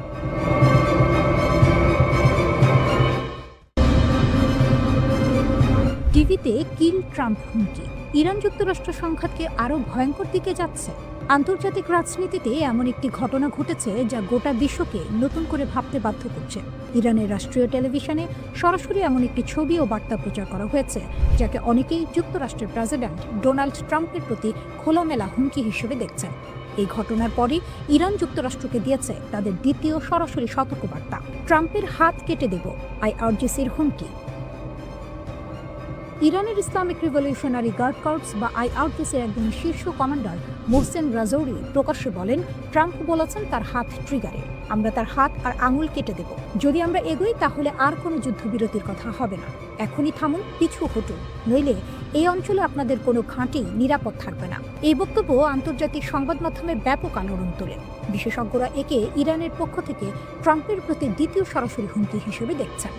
টিভিতে কিল ট্রাম্প হুমকি, ইরান যুক্তরাষ্ট্র সংঘাতকে আরও ভয়ঙ্কর দিকে যাচ্ছে। আন্তর্জাতিক রাজনীতিতে এমন একটি ঘটনা ঘটেছে যা গোটা বিশ্বকে নতুন করে ভাবতে বাধ্য করছে। ইরানের রাষ্ট্রীয় টেলিভিশনে সরাসরি এমন একটি ছবি ও বার্তা প্রচার করা হয়েছে যাকে অনেকেই যুক্তরাষ্ট্রের প্রেসিডেন্ট ডোনাল্ড ট্রাম্পের প্রতি খোলামেলা হুমকি হিসেবে দেখছেন। এই ঘটনার পরই ইরান যুক্তরাষ্ট্রকে দিয়েছে তাদের দ্বিতীয় সরাসরি সতর্কবার্তা। ট্রাম্পের হাত কেটে দেব, IRGCর হুমকি। ইরানের ইসলামিক রিভলিউশনারি গার্ড কর্পস বা IRGCর একজন শীর্ষ কমান্ডার মোহসেন রাজৌরি প্রকাশ্যে বলেন, ট্রাম্প বলেছেন তার হাত ট্রিগারে, আমরা তার হাত আর আঙুল কেটে দেব। যদি আমরা এগোই তাহলে আর কোনো যুদ্ধবিরতির কথা হবে না। এখনই থামুন, পিছু হটুন, নইলে এই অঞ্চলে আপনাদের কোনো ঘাঁটি নিরাপদ থাকবে না। এই বক্তব্য আন্তর্জাতিক সংবাদ মাধ্যমে ব্যাপক আলোড়ন তোলে। বিশেষজ্ঞরা একে ইরানের পক্ষ থেকে ট্রাম্পের প্রতি দ্বিতীয় সরাসরি হুমকি হিসেবে দেখছেন।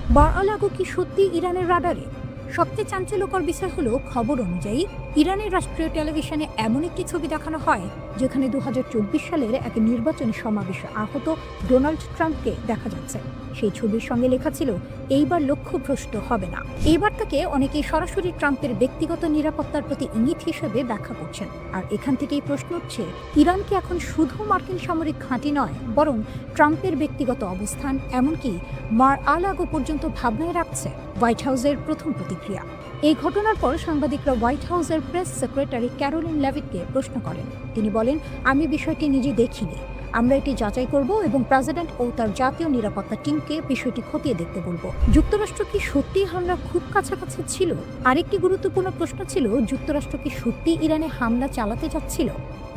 বার-আল-আগো কি সত্যি ইরানের রাডারে? সবচেয়ে চাঞ্চল্যকর বিষয় হলো, খবর অনুযায়ী ইরানের রাষ্ট্রীয় টেলিভিশনে এমন একটি ছবি দেখানো হয় যেখানে 2024 সালের এক নির্বাচনী সমাবেশে আহত ডোনাল্ড ট্রাম্পকে দেখা যাচ্ছে। সেই ছবির সঙ্গে লেখা ছিল, এইবার লক্ষ্যভ্রষ্ট হবে না। এইবার তাকে অনেকেই সরাসরি ট্রাম্পের ব্যক্তিগত নিরাপত্তার প্রতি ইঙ্গিত হিসেবে ব্যাখ্যা করছেন। আর এখান থেকেই প্রশ্ন উঠছে, ইরানকে এখন শুধু মার্কিন সামরিক ঘাঁটি নয়, বরং ট্রাম্পের ব্যক্তিগত অবস্থান, এমনকি মার-আল-আগো পর্যন্ত ভাবনায় রাখছে। হোয়াইট হাউসের প্রথম প্রতিক্রিয়া। এই ঘটনার পর সাংবাদিকরা হোয়াইট হাউসের প্রেস সেক্রেটারি ক্যারোলিন লেভিটকে প্রশ্ন করেন। তিনি বলেন, আমি বিষয়টি নিজে দেখিনি, আমরা এটি যাচাই করব এবং প্রেসিডেন্ট ও তার জাতীয় নিরাপত্তা টিমকে বিষয়টি খতিয়ে দেখতে বলবো। যুক্তরাষ্ট্র কি সত্যি হামলা খুব কাছাকাছি ছিল? আরেকটি গুরুত্বপূর্ণ প্রশ্ন ছিল, যুক্তরাষ্ট্র কি সত্যি ইরানে হামলা চালাতে যাচ্ছিল?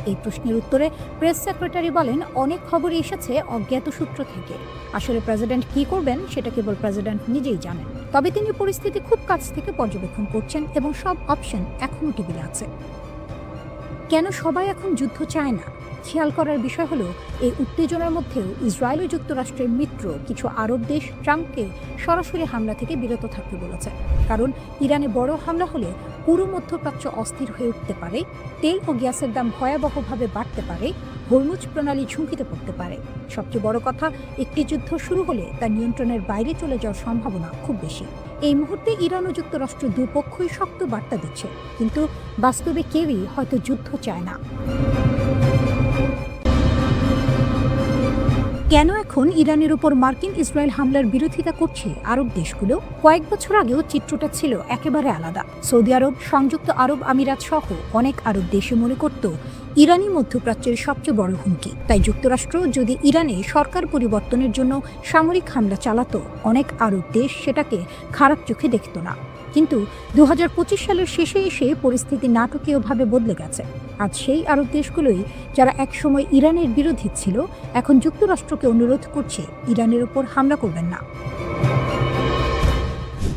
এই প্রশ্নের উত্তরে প্রেস সেক্রেটারি বলেন, অনেক খবর এসেছে অজ্ঞাত সূত্র থেকে। আসলে প্রেসিডেন্ট কি করবেন সেটা কেবল প্রেসিডেন্ট নিজেই জানেন। তবে তিনি পরিস্থিতি খুব কাছ থেকে পর্যবেক্ষণ করছেন এবং সব অপশন এখনও টেবিলে আছে। কেন সবাই এখন যুদ্ধ চায় না? খেয়াল করার বিষয় হলো, এই উত্তেজনার মধ্যেও ইসরায়েল ও যুক্তরাষ্ট্রের মিত্র কিছু আরব দেশ ট্রাম্পকে সরাসরি হামলা থেকে বিরত থাকতে বলেছে। কারণ ইরানে বড় হামলা হলে পুরো মধ্যপ্রাচ্য অস্থির হয়ে উঠতে পারে, তেল ও গ্যাসের দাম ভয়াবহভাবে বাড়তে পারে, হরমুজ প্রণালী ঝুঁকিতে পড়তে পারে। সবচেয়ে বড় কথা, একটি যুদ্ধ শুরু হলে তা নিয়ন্ত্রণের বাইরে চলে যাওয়ার সম্ভাবনা খুব বেশি। এই মুহূর্তে ইরান ও যুক্তরাষ্ট্র দুপক্ষই শক্ত বার্তা দিচ্ছে, কিন্তু বাস্তবে কেউই হয়তো যুদ্ধ চায় না। কেন এখন ইরানের উপর মার্কিন ইসরায়েল হামলার বিরোধিতা করছে আরব দেশগুলো? কয়েক বছর আগেও চিত্রটা ছিল একেবারে আলাদা। সৌদি আরব, সংযুক্ত আরব আমিরাত সহ অনেক আরব দেশে মনে করত ইরানই মধ্যপ্রাচ্যের সবচেয়ে বড় হুমকি। তাই যুক্তরাষ্ট্র যদি ইরানে সরকার পরিবর্তনের জন্য সামরিক হামলা চালাতো, অনেক আরব দেশ সেটাকে খারাপ চোখে দেখত না। কিন্তু 2025 সালের শেষে এসে পরিস্থিতি নাটকীয়ভাবে বদলে গেছে। আজ সেই আরব দেশগুলোই যারা একসময় ইরানের বিরোধী ছিল, এখন যুক্তরাষ্ট্রকে অনুরোধ করছে ইরানের উপর হামলা করবেন না।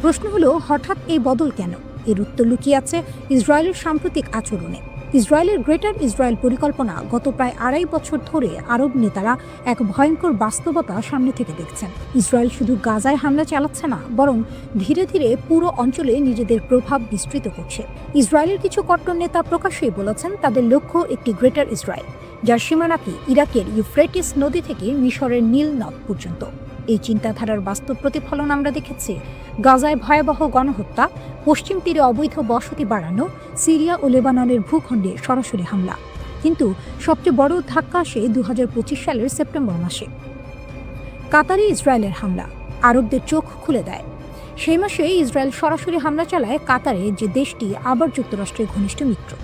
প্রশ্ন হলো, হঠাৎ এই বদল কেন? এর উত্তর লুকিয়ে আছে ইসরায়েলের সাম্প্রতিক আচরণে। ইসরায়েলের গ্রেটার ইসরায়েল পরিকল্পনা গত প্রায় 2.5 বছর ধরে আরব নেতারা এক ভয়ঙ্কর বাস্তবতা সামনে থেকে দেখছেন। ইসরায়েল শুধু গাজায় হামলা চালাচ্ছে না, বরং ধীরে ধীরে পুরো অঞ্চলে নিজেদের প্রভাব বিস্তৃত করছে। ইসরায়েলের কিছু কট্টর নেতা প্রকাশ্যেই বলেছেন তাদের লক্ষ্য একটি গ্রেটার ইসরায়েল, যার সীমানা কি ইরাকের ইউফ্রেটিস নদী থেকে মিশরের নীল নদ পর্যন্ত। এই চিন্তাধারার বাস্তব প্রতিফলন আমরা দেখেছি গাজায় ভয়াবহ গণহত্যা, পশ্চিম তীরে অবৈধ বসতি বাড়ানো, সিরিয়া ও লেবাননের ভূখণ্ডে সরাসরি হামলা। কিন্তু সবচেয়ে বড় ধাক্কা আসে 2025 সালের সেপ্টেম্বর মাসে। কাতারে ইসরায়েলের হামলা আরবদের চোখ খুলে দেয়। সেই মাসে ইসরায়েল সরাসরি হামলা চালায় কাতারে, যে দেশটি আবার যুক্তরাষ্ট্রের ঘনিষ্ঠ মিত্র।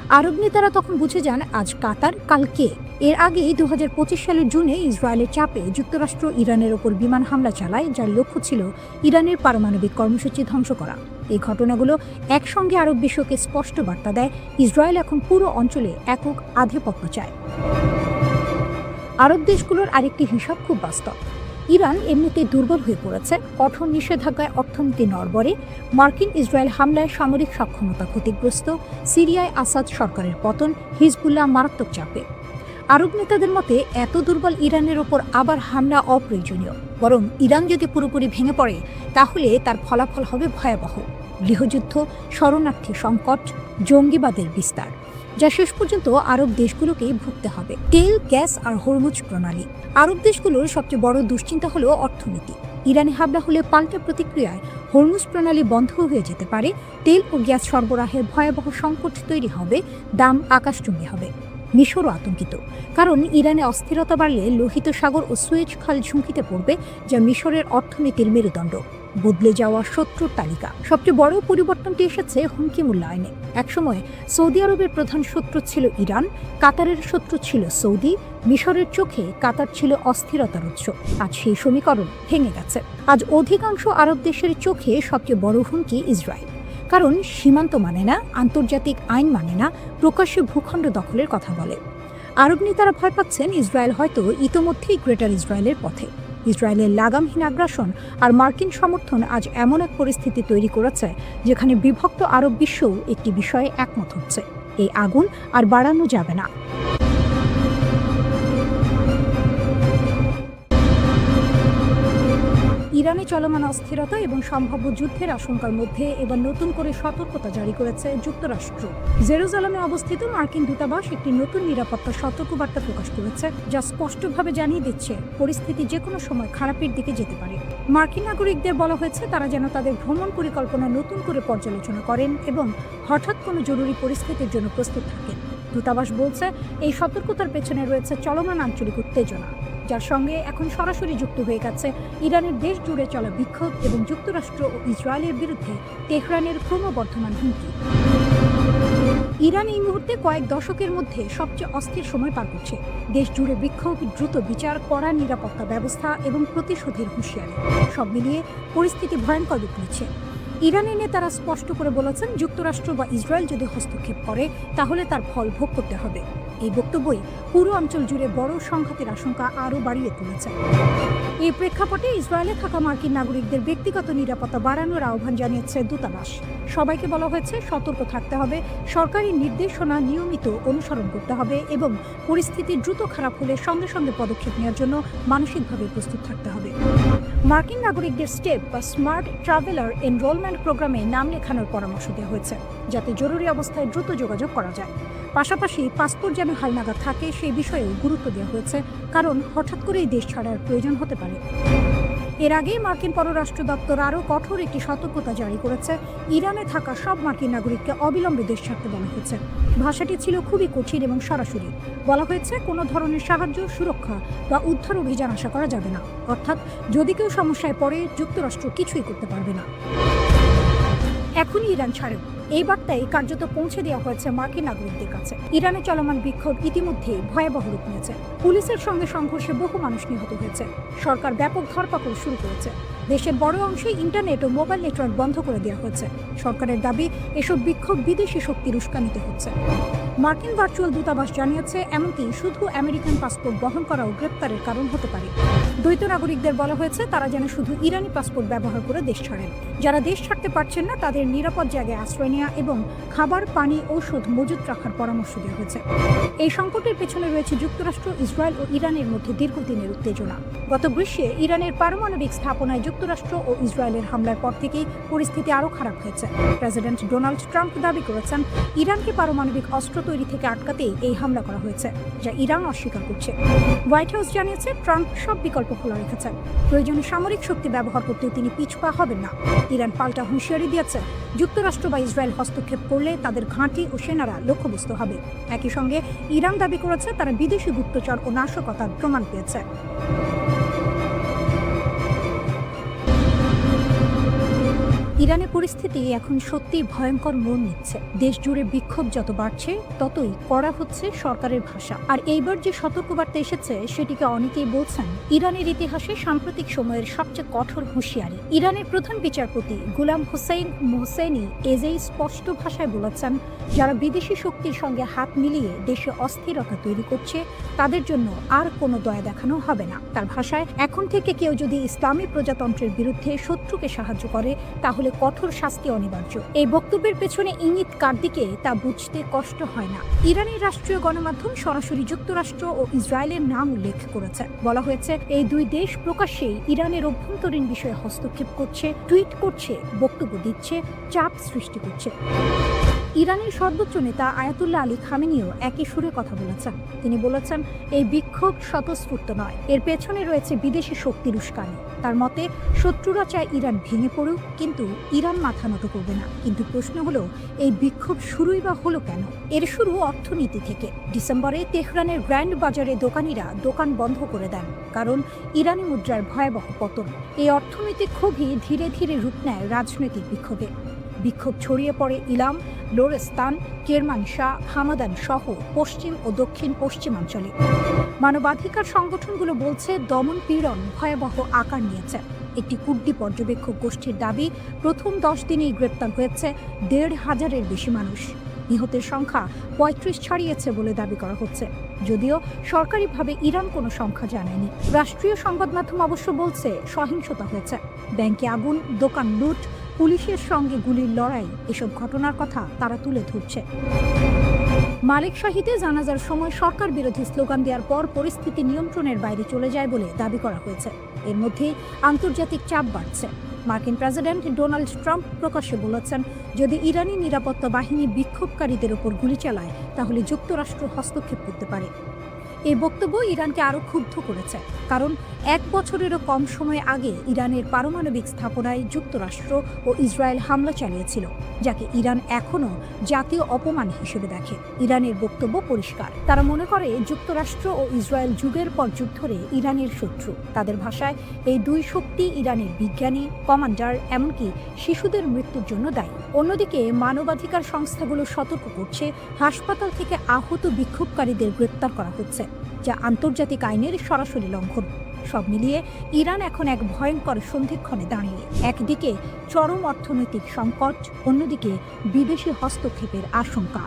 আরব নেতারা তখন বুঝে যান আজ কাতার, কাল কে। এর আগেই 2025 সালের জুনে ইসরায়েলের চাপে যুক্তরাষ্ট্র ইরানের ওপর বিমান হামলা চালায়, যার লক্ষ্য ছিল ইরানের পারমাণবিক কর্মসূচি ধ্বংস করা। এই ঘটনাগুলো একসঙ্গে আরব বিশ্বকে স্পষ্ট বার্তা দেয় ইসরায়েল এখন পুরো অঞ্চলে একক আধিপত্য চায়। আরব দেশগুলোর আরেকটি হিসাব খুব বাস্তব। ইরান এমনিতেই দুর্বল হয়ে পড়েছে, কঠোর নিষেধাজ্ঞায় অর্থনীতি নড়বড়ে, মার্কিন ইসরায়েল হামলায় সামরিক সক্ষমতা ক্ষতিগ্রস্ত, সিরিয়ায় আসাদ সরকারের পতন, হিজবুল্লাহ মারাত্মক চাপে। আরব নেতাদের মতে এত দুর্বল ইরানের ওপর আবার হামলা অপ্রয়োজনীয়, বরং ইরান যদি পুরোপুরি ভেঙে পড়ে তাহলে তার ফলাফল হবে ভয়াবহ: গৃহযুদ্ধ, শরণার্থী সংকট, জঙ্গিবাদের বিস্তার, যা শেষ পর্যন্ত আরব দেশগুলোকেই ভুগতে হবে। তেল, গ্যাস আর হরমুজ প্রণালী। আরব দেশগুলোর সবচেয়ে বড় দুশ্চিন্তা হলো অর্থনীতি। ইরানে হামলা হলে পাল্টা প্রতিক্রিয়ায় হরমুজ প্রণালী বন্ধ হয়ে যেতে পারে, তেল ও গ্যাস সরবরাহের ভয়াবহ সংকট তৈরি হবে, দাম আকাশচুম্বী হবে। মিশরও আতঙ্কিত, কারণ ইরানে অস্থিরতা বাড়লে লোহিত সাগর ও সুয়েজ খাল ঝুঁকিতে পড়বে, যা মিশরের অর্থনীতির মেরুদণ্ড। বদলে যাওয়া শত্রুর তালিকা। সবচেয়ে বড় পরিবর্তনটি এসেছে হুমকি মূল্যায়নে। একসময় সৌদি আরবের প্রধান শত্রু ছিল ইরান, কাতারের শত্রু ছিল সৌদি, মিশরের চোখে কাতার ছিল অস্থিরতার উৎস। আজ সেই সমীকরণ ভেঙে গেছে। আজ অধিকাংশ আরব দেশের চোখে সবচেয়ে বড় হুমকি ইসরায়েল, কারণ সীমান্ত মানে না, আন্তর্জাতিক আইন মানে না, প্রকাশ্যে ভূখণ্ড দখলের কথা বলে। আরব নেতারা ভয় পাচ্ছেন ইসরায়েল হয়তো ইতোমধ্যেই গ্রেটার ইসরায়েলের পথে। ইসরায়েলের লাগামহীন আগ্রাসন আর মার্কিন সমর্থন আজ এমন এক পরিস্থিতি তৈরি করেছে যেখানে বিভক্ত আরব বিশ্বও একটি বিষয়ে একমত হচ্ছে: এই আগুন আর বাড়ানো যাবে না। ইরানে চলমান অস্থিরতা এবং সম্ভাব্য যুদ্ধের আশঙ্কার মধ্যে এবার নতুন করে সতর্কতা জারি করেছে যুক্তরাষ্ট্র। জেরুজালেমে অবস্থিত মার্কিন দূতাবাস একটি নতুন নিরাপত্তা সতর্কবার্তা প্রকাশ করেছে, যা স্পষ্টভাবে জানিয়ে দিচ্ছে পরিস্থিতি যে কোনো সময় খারাপের দিকে যেতে পারে। মার্কিন নাগরিকদের বলা হয়েছে তারা যেন তাদের ভ্রমণ পরিকল্পনা নতুন করে পর্যালোচনা করেন এবং হঠাৎ কোনো জরুরি পরিস্থিতির জন্য প্রস্তুত থাকেন। দূতাবাস বলছে এই সতর্কতার পেছনে রয়েছে চলমান আঞ্চলিক উত্তেজনা, যার সঙ্গে এখন সরাসরি যুক্ত হয়ে গেছে ইরানের দেশ জুড়ে চলা বিক্ষোভ এবং যুক্তরাষ্ট্র ও ইসরায়েলের বিরুদ্ধে তেহরানের ক্রমবর্ধমান হুমকি। ইরান এই মুহূর্তে কয়েক দশকের মধ্যে সবচেয়ে অস্থির সময় পার করছে। দেশ জুড়ে বিক্ষোভ, দ্রুত বিচার, কড়া নিরাপত্তা ব্যবস্থা এবং প্রতিশোধের হুঁশিয়ারি, সব মিলিয়ে পরিস্থিতি ভয়ঙ্কর রূপ নিচ্ছে। ইরানের নেতারা স্পষ্ট করে বলেছেন, যুক্তরাষ্ট্র বা ইসরায়েল যদি হস্তক্ষেপ করে তাহলে তার ফল ভোগ করতে হবে। এই বক্তব্যই পুরো অঞ্চল জুড়ে বড় সংঘাতের আশঙ্কা আরও বাড়িয়ে তুলেছে। এই প্রেক্ষাপটে ইসরায়েলে থাকা মার্কিন নাগরিকদের ব্যক্তিগত নিরাপত্তা বাড়ানোর আহ্বান জানিয়েছে দূতাবাস। সবাইকে বলা হয়েছে সতর্ক থাকতে হবে, সরকারি নির্দেশনা নিয়মিত অনুসরণ করতে হবে এবং পরিস্থিতি দ্রুত খারাপ হলে সঙ্গে সঙ্গে পদক্ষেপ নেওয়ার জন্য মানসিকভাবে প্রস্তুত থাকতে হবে। মার্কিন নাগরিকদের স্টেপ বা স্মার্ট ট্রাভেলার এনরোলমেন্ট প্রোগ্রামে নাম লেখানোর পরামর্শ দেওয়া হয়েছে, যাতে জরুরি অবস্থায় দ্রুত যোগাযোগ করা যায়। পাশাপাশি পাসপোর্ট যেন হালনাগাদ থাকে সেই বিষয়েও গুরুত্ব দেওয়া হয়েছে, কারণ হঠাৎ করেই দেশ ছাড়ার প্রয়োজন হতে পারে। এর আগে মার্কিন পররাষ্ট্র দপ্তর আরও কঠোর একটি সতর্কতা জারি করেছে। ইরানে থাকা সব মার্কিন নাগরিককে অবিলম্বে দেশ ছাড়তে বলা হয়েছে। ভাষাটি ছিল খুবই কঠিন এবং সরাসরি। বলা হয়েছে কোনো ধরনের সাহায্য, সুরক্ষা বা উদ্ধার অভিযান আশা করা যাবে না, অর্থাৎ যদি কেউ সমস্যায় পড়ে যুক্তরাষ্ট্র কিছুই করতে পারবে না। এখনই ইরান ছাড়েও এই বার্তায় কার্যত পৌঁছে দেওয়া হয়েছে মার্কিন নাগরিকদের কাছে। ইরানে চলমান বিক্ষোভ ইতিমধ্যেই ভয়াবহ রূপ নিয়েছে। পুলিশের সঙ্গে সংঘর্ষে বহু মানুষ নিহত হয়েছে। সরকার ব্যাপক ধরপাকড় শুরু করেছে। দেশের বড় অংশে ইন্টারনেট ও মোবাইল নেটওয়ার্ক বন্ধ করে দেওয়া হয়েছে। সরকারের দাবি এসব বিক্ষোভ বিদেশি শক্তির উস্কানিতে হচ্ছে। মার্কিন ভার্চুয়াল দূতাবাস জানিয়েছে এমনকি শুধু আমেরিকান পাসপোর্ট বহন করাও গ্রেপ্তারের কারণ হতে পারে। দ্বৈত নাগরিকদের বলা হয়েছে তারা যেন শুধু ইরানি পাসপোর্ট ব্যবহার করে দেশ ছাড়েন। যারা দেশ ছাড়তে পারছেন না তাদের নিরাপদ জায়গায় আশ্রয় নেওয়া এবং খাবার, পানি, ঔষধ মজুত রাখার পরামর্শ দেওয়া হয়েছে। এই সংকটের পেছনে রয়েছে যুক্তরাষ্ট্র, ইসরায়েল ও ইরানের মধ্যে দীর্ঘদিনের উত্তেজনা। গত গ্রীষ্মে ইরানের পারমাণবিক স্থাপনায় যুক্তরাষ্ট্র ও ইসরায়েলের হামলার পর থেকেই পরিস্থিতি আরও খারাপ হয়েছে। প্রেসিডেন্ট ডোনাল্ড ট্রাম্প দাবি করেছেন ইরানকে পারমাণবিক অস্ত্র তৈরি থেকে আটকাতেই এই হামলা করা হয়েছে, যা ইরান অস্বীকার করছে। হোয়াইট হাউস জানিয়েছে ট্রাম্প সব বিকল্প খোলা রেখেছেন। প্রয়োজনে সামরিক শক্তি ব্যবহার করতেও তিনি পিছপা হবেন না। ইরান পাল্টা হুঁশিয়ারি দিয়েছে যুক্তরাষ্ট্র বা ইসরায়েল হস্তক্ষেপ করলে তাদের ঘাঁটি ও সেনারা লক্ষ্যবস্তু হবে। একই সঙ্গে ইরান দাবি করেছে তারা বিদেশি গুপ্তচর ও নাশকতার প্রমাণ পেয়েছে। ইরানের পরিস্থিতি এখন সত্যিই ভয়ঙ্কর মোড় নিচ্ছে। দেশ জুড়ে বিক্ষোভ যত বাড়ছে ততই কড়া হচ্ছে সরকারের ভাষা। আর এইবার যে সতর্কবার্তা এসেছে সেটিকে অনেকেই বলছেন ইরানের ইতিহাসে সাম্প্রতিক সময়ের সবচেয়ে কঠোর হুঁশিয়ারি। ইরানের প্রধান বিচারপতি গুলাম হোসেইন মোহসেনি এজেই স্পষ্ট ভাষায় বলেছেন, যারা বিদেশি শক্তির সঙ্গে হাত মিলিয়ে দেশে অস্থিরতা তৈরি করছে তাদের জন্য আর কোনো দয়া দেখানো হবে না। তার ভাষায়, এখন থেকে কেউ যদি ইসলামী প্রজাতন্ত্রের বিরুদ্ধে শত্রুকে সাহায্য করে তাহলে কঠোর শাস্তি অনিবার্য। এই বক্তব্যের পেছনে ইঙ্গিত কার দিকে তা বুঝতে কষ্ট হয় না। ইরানের রাষ্ট্রীয় গণমাধ্যম সরাসরি যুক্তরাষ্ট্র ও ইসরায়েলের নাম উল্লেখ করেছে। বলা হয়েছে, এই দুই দেশ প্রকাশ্যেই ইরানের অভ্যন্তরীণ বিষয়ে হস্তক্ষেপ করছে, টুইট করছে, বক্তব্য দিচ্ছে, চাপ সৃষ্টি করছে। ইরানের সর্বোচ্চ নেতা আয়াতুল্লাহ আলী খামেনিও একই সুরে কথা বলেছেন। তিনি বলেছেন, এই বিক্ষোভ স্বতঃস্ফূর্ত নয়, এর পেছনে রয়েছে বিদেশি শক্তির উস্কানি। তার মতে, শত্রুরা চায় ইরান ভেঙে পড়ুক, কিন্তু ইরান মাথা নত করবে না। কিন্তু প্রশ্ন হলো, এই বিক্ষোভ শুরুই বা হলো কেন? এর শুরু অর্থনীতি থেকে। ডিসেম্বরে তেহরানের গ্র্যান্ড বাজারে দোকানিরা দোকান বন্ধ করে দেন, কারণ ইরানি মুদ্রার ভয়াবহ পতন। এই অর্থনৈতিক ক্ষোভই ধীরে ধীরে রূপ নেয় রাজনৈতিক বিক্ষোভে। বিক্ষোভ ছড়িয়ে পড়ে ইলাম, লোরেস্তান, কেরমানশাহ, হামাদান সহ পশ্চিম ও দক্ষিণ পশ্চিমাঞ্চলে। মানবাধিকার সংগঠনগুলো বলছে, দমন পীড়ন ভয়াবহ আকার নিয়েছে। একটি কুর্দি পর্যবেক্ষক গোষ্ঠীর দাবি, প্রথম 10 দিনেই গ্রেপ্তার হয়েছে 1,500-এর বেশি মানুষ। নিহতের সংখ্যা 35 ছাড়িয়েছে বলে দাবি করা হচ্ছে, যদিও সরকারিভাবে ইরান কোনো সংখ্যা জানায়নি। রাষ্ট্রীয় সংবাদ মাধ্যম অবশ্য বলছে, সহিংসতা হয়েছে, ব্যাংকে আগুন, দোকান লুট, পুলিশের সঙ্গে গুলির লড়াই, এসব ঘটনার কথা তারা তুলে ধরছে। মালিক শাহীতে জানাজার সময় সরকার বিরোধী স্লোগান দেওয়ার পর পরিস্থিতি নিয়ন্ত্রণের বাইরে চলে যায় বলে দাবি করা হয়েছে। এর মধ্যেই আন্তর্জাতিক চাপ বাড়ছে। মার্কিন প্রেসিডেন্ট ডোনাল্ড ট্রাম্প প্রকাশ্যে বলেছেন, যদি ইরানি নিরাপত্তা বাহিনী বিক্ষোভকারীদের ওপর গুলি চালায় তাহলে যুক্তরাষ্ট্র হস্তক্ষেপ করতে পারে। এই বক্তব্য ইরানকে আরও ক্ষুব্ধ করেছে, কারণ 1 বছরেরও কম সময় আগে ইরানের পারমাণবিক স্থাপনায় যুক্তরাষ্ট্র ও ইসরায়েল হামলা চালিয়েছিল, যাকে ইরান এখনও জাতীয় অপমান হিসেবে দেখে। ইরানের বক্তব্য পরিষ্কার, তারা মনে করে যুক্তরাষ্ট্র ও ইসরায়েল যুগের পর যুগ ধরে ইরানের শত্রু। তাদের ভাষায়, এই দুই শক্তি ইরানের বিজ্ঞানী, কমান্ডার, এমনকি শিশুদের মৃত্যুর জন্য দায়ী। অন্যদিকে মানবাধিকার সংস্থাগুলো সতর্ক করছে, হাসপাতাল থেকে আহত বিক্ষোভকারীদের গ্রেপ্তার করা হচ্ছে, যা আন্তর্জাতিক আইনের সরাসরি লঙ্ঘন। সব মিলিয়ে ইরান এখন এক ভয়ঙ্কর সন্ধিক্ষণে দাঁড়িয়ে। একদিকে চরম অর্থনৈতিক সংকট, অন্যদিকে বিদেশি হস্তক্ষেপের আশঙ্কা।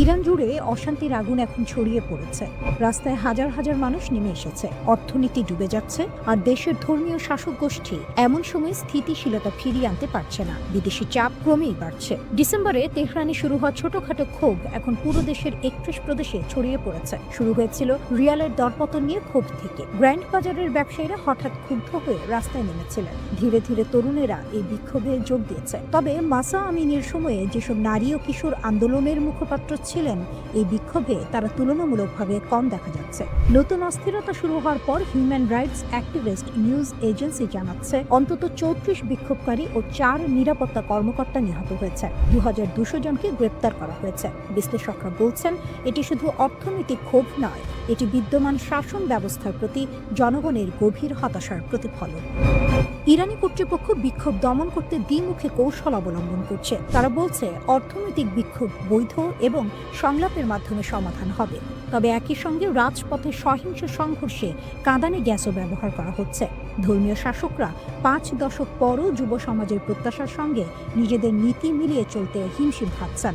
ইরান জুড়ে অশান্তির আগুন এখন ছড়িয়ে পড়েছে। রাস্তায় হাজার হাজার মানুষ নেমে এসেছে, অর্থনীতি ডুবে যাচ্ছে, আর দেশের ধর্মীয় শাসক গোষ্ঠী এমন সময় স্থিতিশীলতা ফিরিয়ে আনতে পারছে না। বিদেশি চাপ ক্রমেই বাড়ছে। ডিসেম্বরে তেহরানে শুরু হওয়া ছোটখাটো ক্ষোভ এখন পুরো দেশের 31 প্রদেশে ছড়িয়ে পড়েছে। শুরু হয়েছিল রিয়ালের দরপতন নিয়ে ক্ষোভ থেকে। গ্র্যান্ড বাজারের ব্যবসায়ীরা হঠাৎ ক্ষুব্ধ হয়ে রাস্তায় নেমেছিলেন। ধীরে ধীরে তরুণেরা এই বিক্ষোভে যোগ দিয়েছে। তবে মাসা আমিনের সময়ে যেসব নারী ও কিশোর আন্দোলনের মুখপাত্র ছিলেন, এই বিক্ষোভে তারা তুলনামূলকভাবে কম দেখা যাচ্ছে। নতুন অস্থিরতা শুরু হওয়ার পর human rights activist news agency জানাচ্ছে, অন্তত 34 বিক্ষোভকারী ও 4 নিরাপত্তা কর্মকর্তা নিহত হয়েছে। 2200 জনকে গ্রেপ্তার করা হয়েছে। বিশ্লেষকরা বলছেন, এটি শুধু অর্থনৈতিক ক্ষোভ নয়, এটি বিদ্যমান শাসন ব্যবস্থার প্রতি জনগণের গভীর হতাশার প্রতিফলন। ইরানি কর্তৃপক্ষ বিক্ষোভ দমন করতে দ্বিমুখী কৌশল অবলম্বন করছে। তারা বলছে, অর্থনৈতিক বিক্ষোভ বৈধ এবং সংলাপের মাধ্যমে সমাধান হবে, তবে একই সঙ্গে রাজপথে সহিংস সংঘর্ষে কাঁদানে গ্যাসও ব্যবহার করা হচ্ছে। ধর্মীয় শাসকরা 5 দশক পরও যুব সমাজের প্রত্যাশার সঙ্গে নিজেদের নীতি মিলিয়ে চলতে হিমশিম খাচ্ছেন।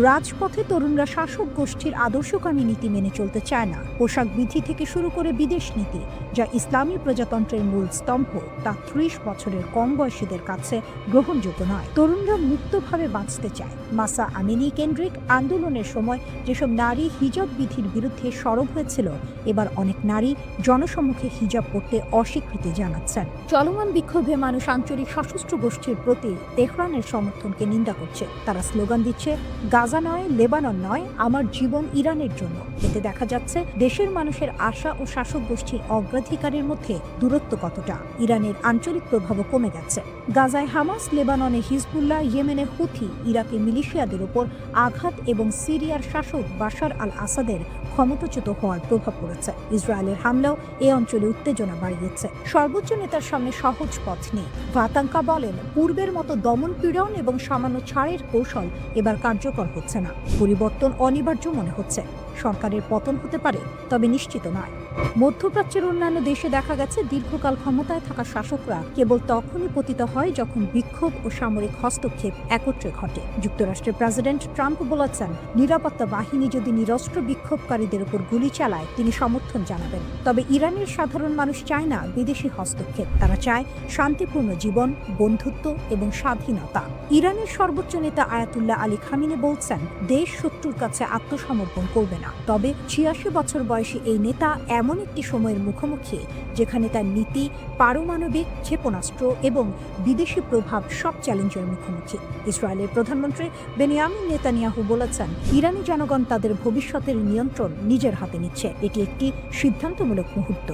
রাজপথে তরুণরা শাসক গোষ্ঠীর আদর্শকামী নীতি মেনে চলতে চায় না। পোশাক বিধি থেকে শুরু করে বিদেশ নীতি, যা ইসলামী প্রজাতন্ত্রের মূল স্তম্ভ, তা 30 বছরের কম বয়সীদের কাছে গ্রহণযোগ্য নয়। তরুণরা মুক্তভাবে বাঁচতে চায়। মাসা আমিনি কেন্দ্রিক আন্দোলনের সময় যেসব নারী হিজাব বিধির বিরুদ্ধে সরব হয়েছিল, এবার অনেক নারী জনসম্মুখে হিজাব পরতে অস্বীকৃতি জানাচ্ছেন। চলমান বিক্ষোভে মানুষ আঞ্চলিক সশস্ত্র গোষ্ঠীর প্রতি তেহরানের সমর্থনকে নিন্দা করছে। তারা স্লোগান দিচ্ছে, গাজা নয়, লেবানন নয়, আমার জীবন ইরানের জন্য। এতে দেখা যাচ্ছে দেশের মানুষের আশা ও শাসক গোষ্ঠীর অগ্রাধিকারের মধ্যে দূরত্ব কতটা। ইরানের আঞ্চলিক প্রভাবও কমে গেছে। গাজায় হামাস, লেবাননে হিজবুল্লাহ, ইয়েমেনে হুথি, ইরাকে মিলিশিয়াদের ওপর আঘাত এবং সিরিয়ার শাসক বাশার আল আসাদের ক্ষমতাচ্যুত হওয়ার প্রভাব পড়েছে। ইসরায়েলের হামলাও এই অঞ্চলে উত্তেজনা বাড়িয়েছে। সর্বোচ্চ নেতার সামনে সহজ পথ নেই। ভাতাঙ্কা বলেন, পূর্বের মতো দমন পীড়ন এবং সামান্য ছাড়ের কৌশল এবার কার্যকর হচ্ছে না। পরিবর্তন অনিবার্য মনে হচ্ছে। সরকারের পতন হতে পারে, তবে নিশ্চিত নয়। মধ্যপ্রাচ্যের অন্যান্য দেশে দেখা গেছে দীর্ঘকাল ক্ষমতায় থাকা শাসকরা কেবল তখনই পতিত হয় যখন বিক্ষোভ ও সামরিক হস্তক্ষেপ একত্রে ঘটে। যুক্তরাষ্ট্রের প্রেসিডেন্ট ট্রাম্প বলেছেন, নিরাপত্তা বাহিনী যদি নিরস্ত্র বিক্ষোভকারীদের উপর গুলি চালায় তিনি সমর্থন জানাবেন। তবে ইরানের সাধারণ মানুষ চায় না বিদেশি হস্তক্ষেপ। তারা চায় শান্তিপূর্ণ জীবন, বন্ধুত্ব এবং স্বাধীনতা। ইরানের সর্বোচ্চ নেতা আয়াতুল্লাহ আলী খামিনি বলছেন, দেশ শত্রুর কাছে আত্মসমর্পণ করবে না। তবে ৮৬ বছর বয়সী এই নেতা এমন একটি সময়ের মুখোমুখি যেখানে তার নীতি, পারমাণবিক ক্ষেপণাস্ত্র এবং বিদেশি প্রভাব সব চ্যালেঞ্জের মুখোমুখি। ইসরায়েলের প্রধানমন্ত্রী বেনিয়ামিন নেতানিয়াহু বলেছেন, ইরানি জনগণ তাদের ভবিষ্যতের নিয়ন্ত্রণ নিজের হাতে নিচ্ছে। এটি একটি সিদ্ধান্তমূলক মুহূর্ত।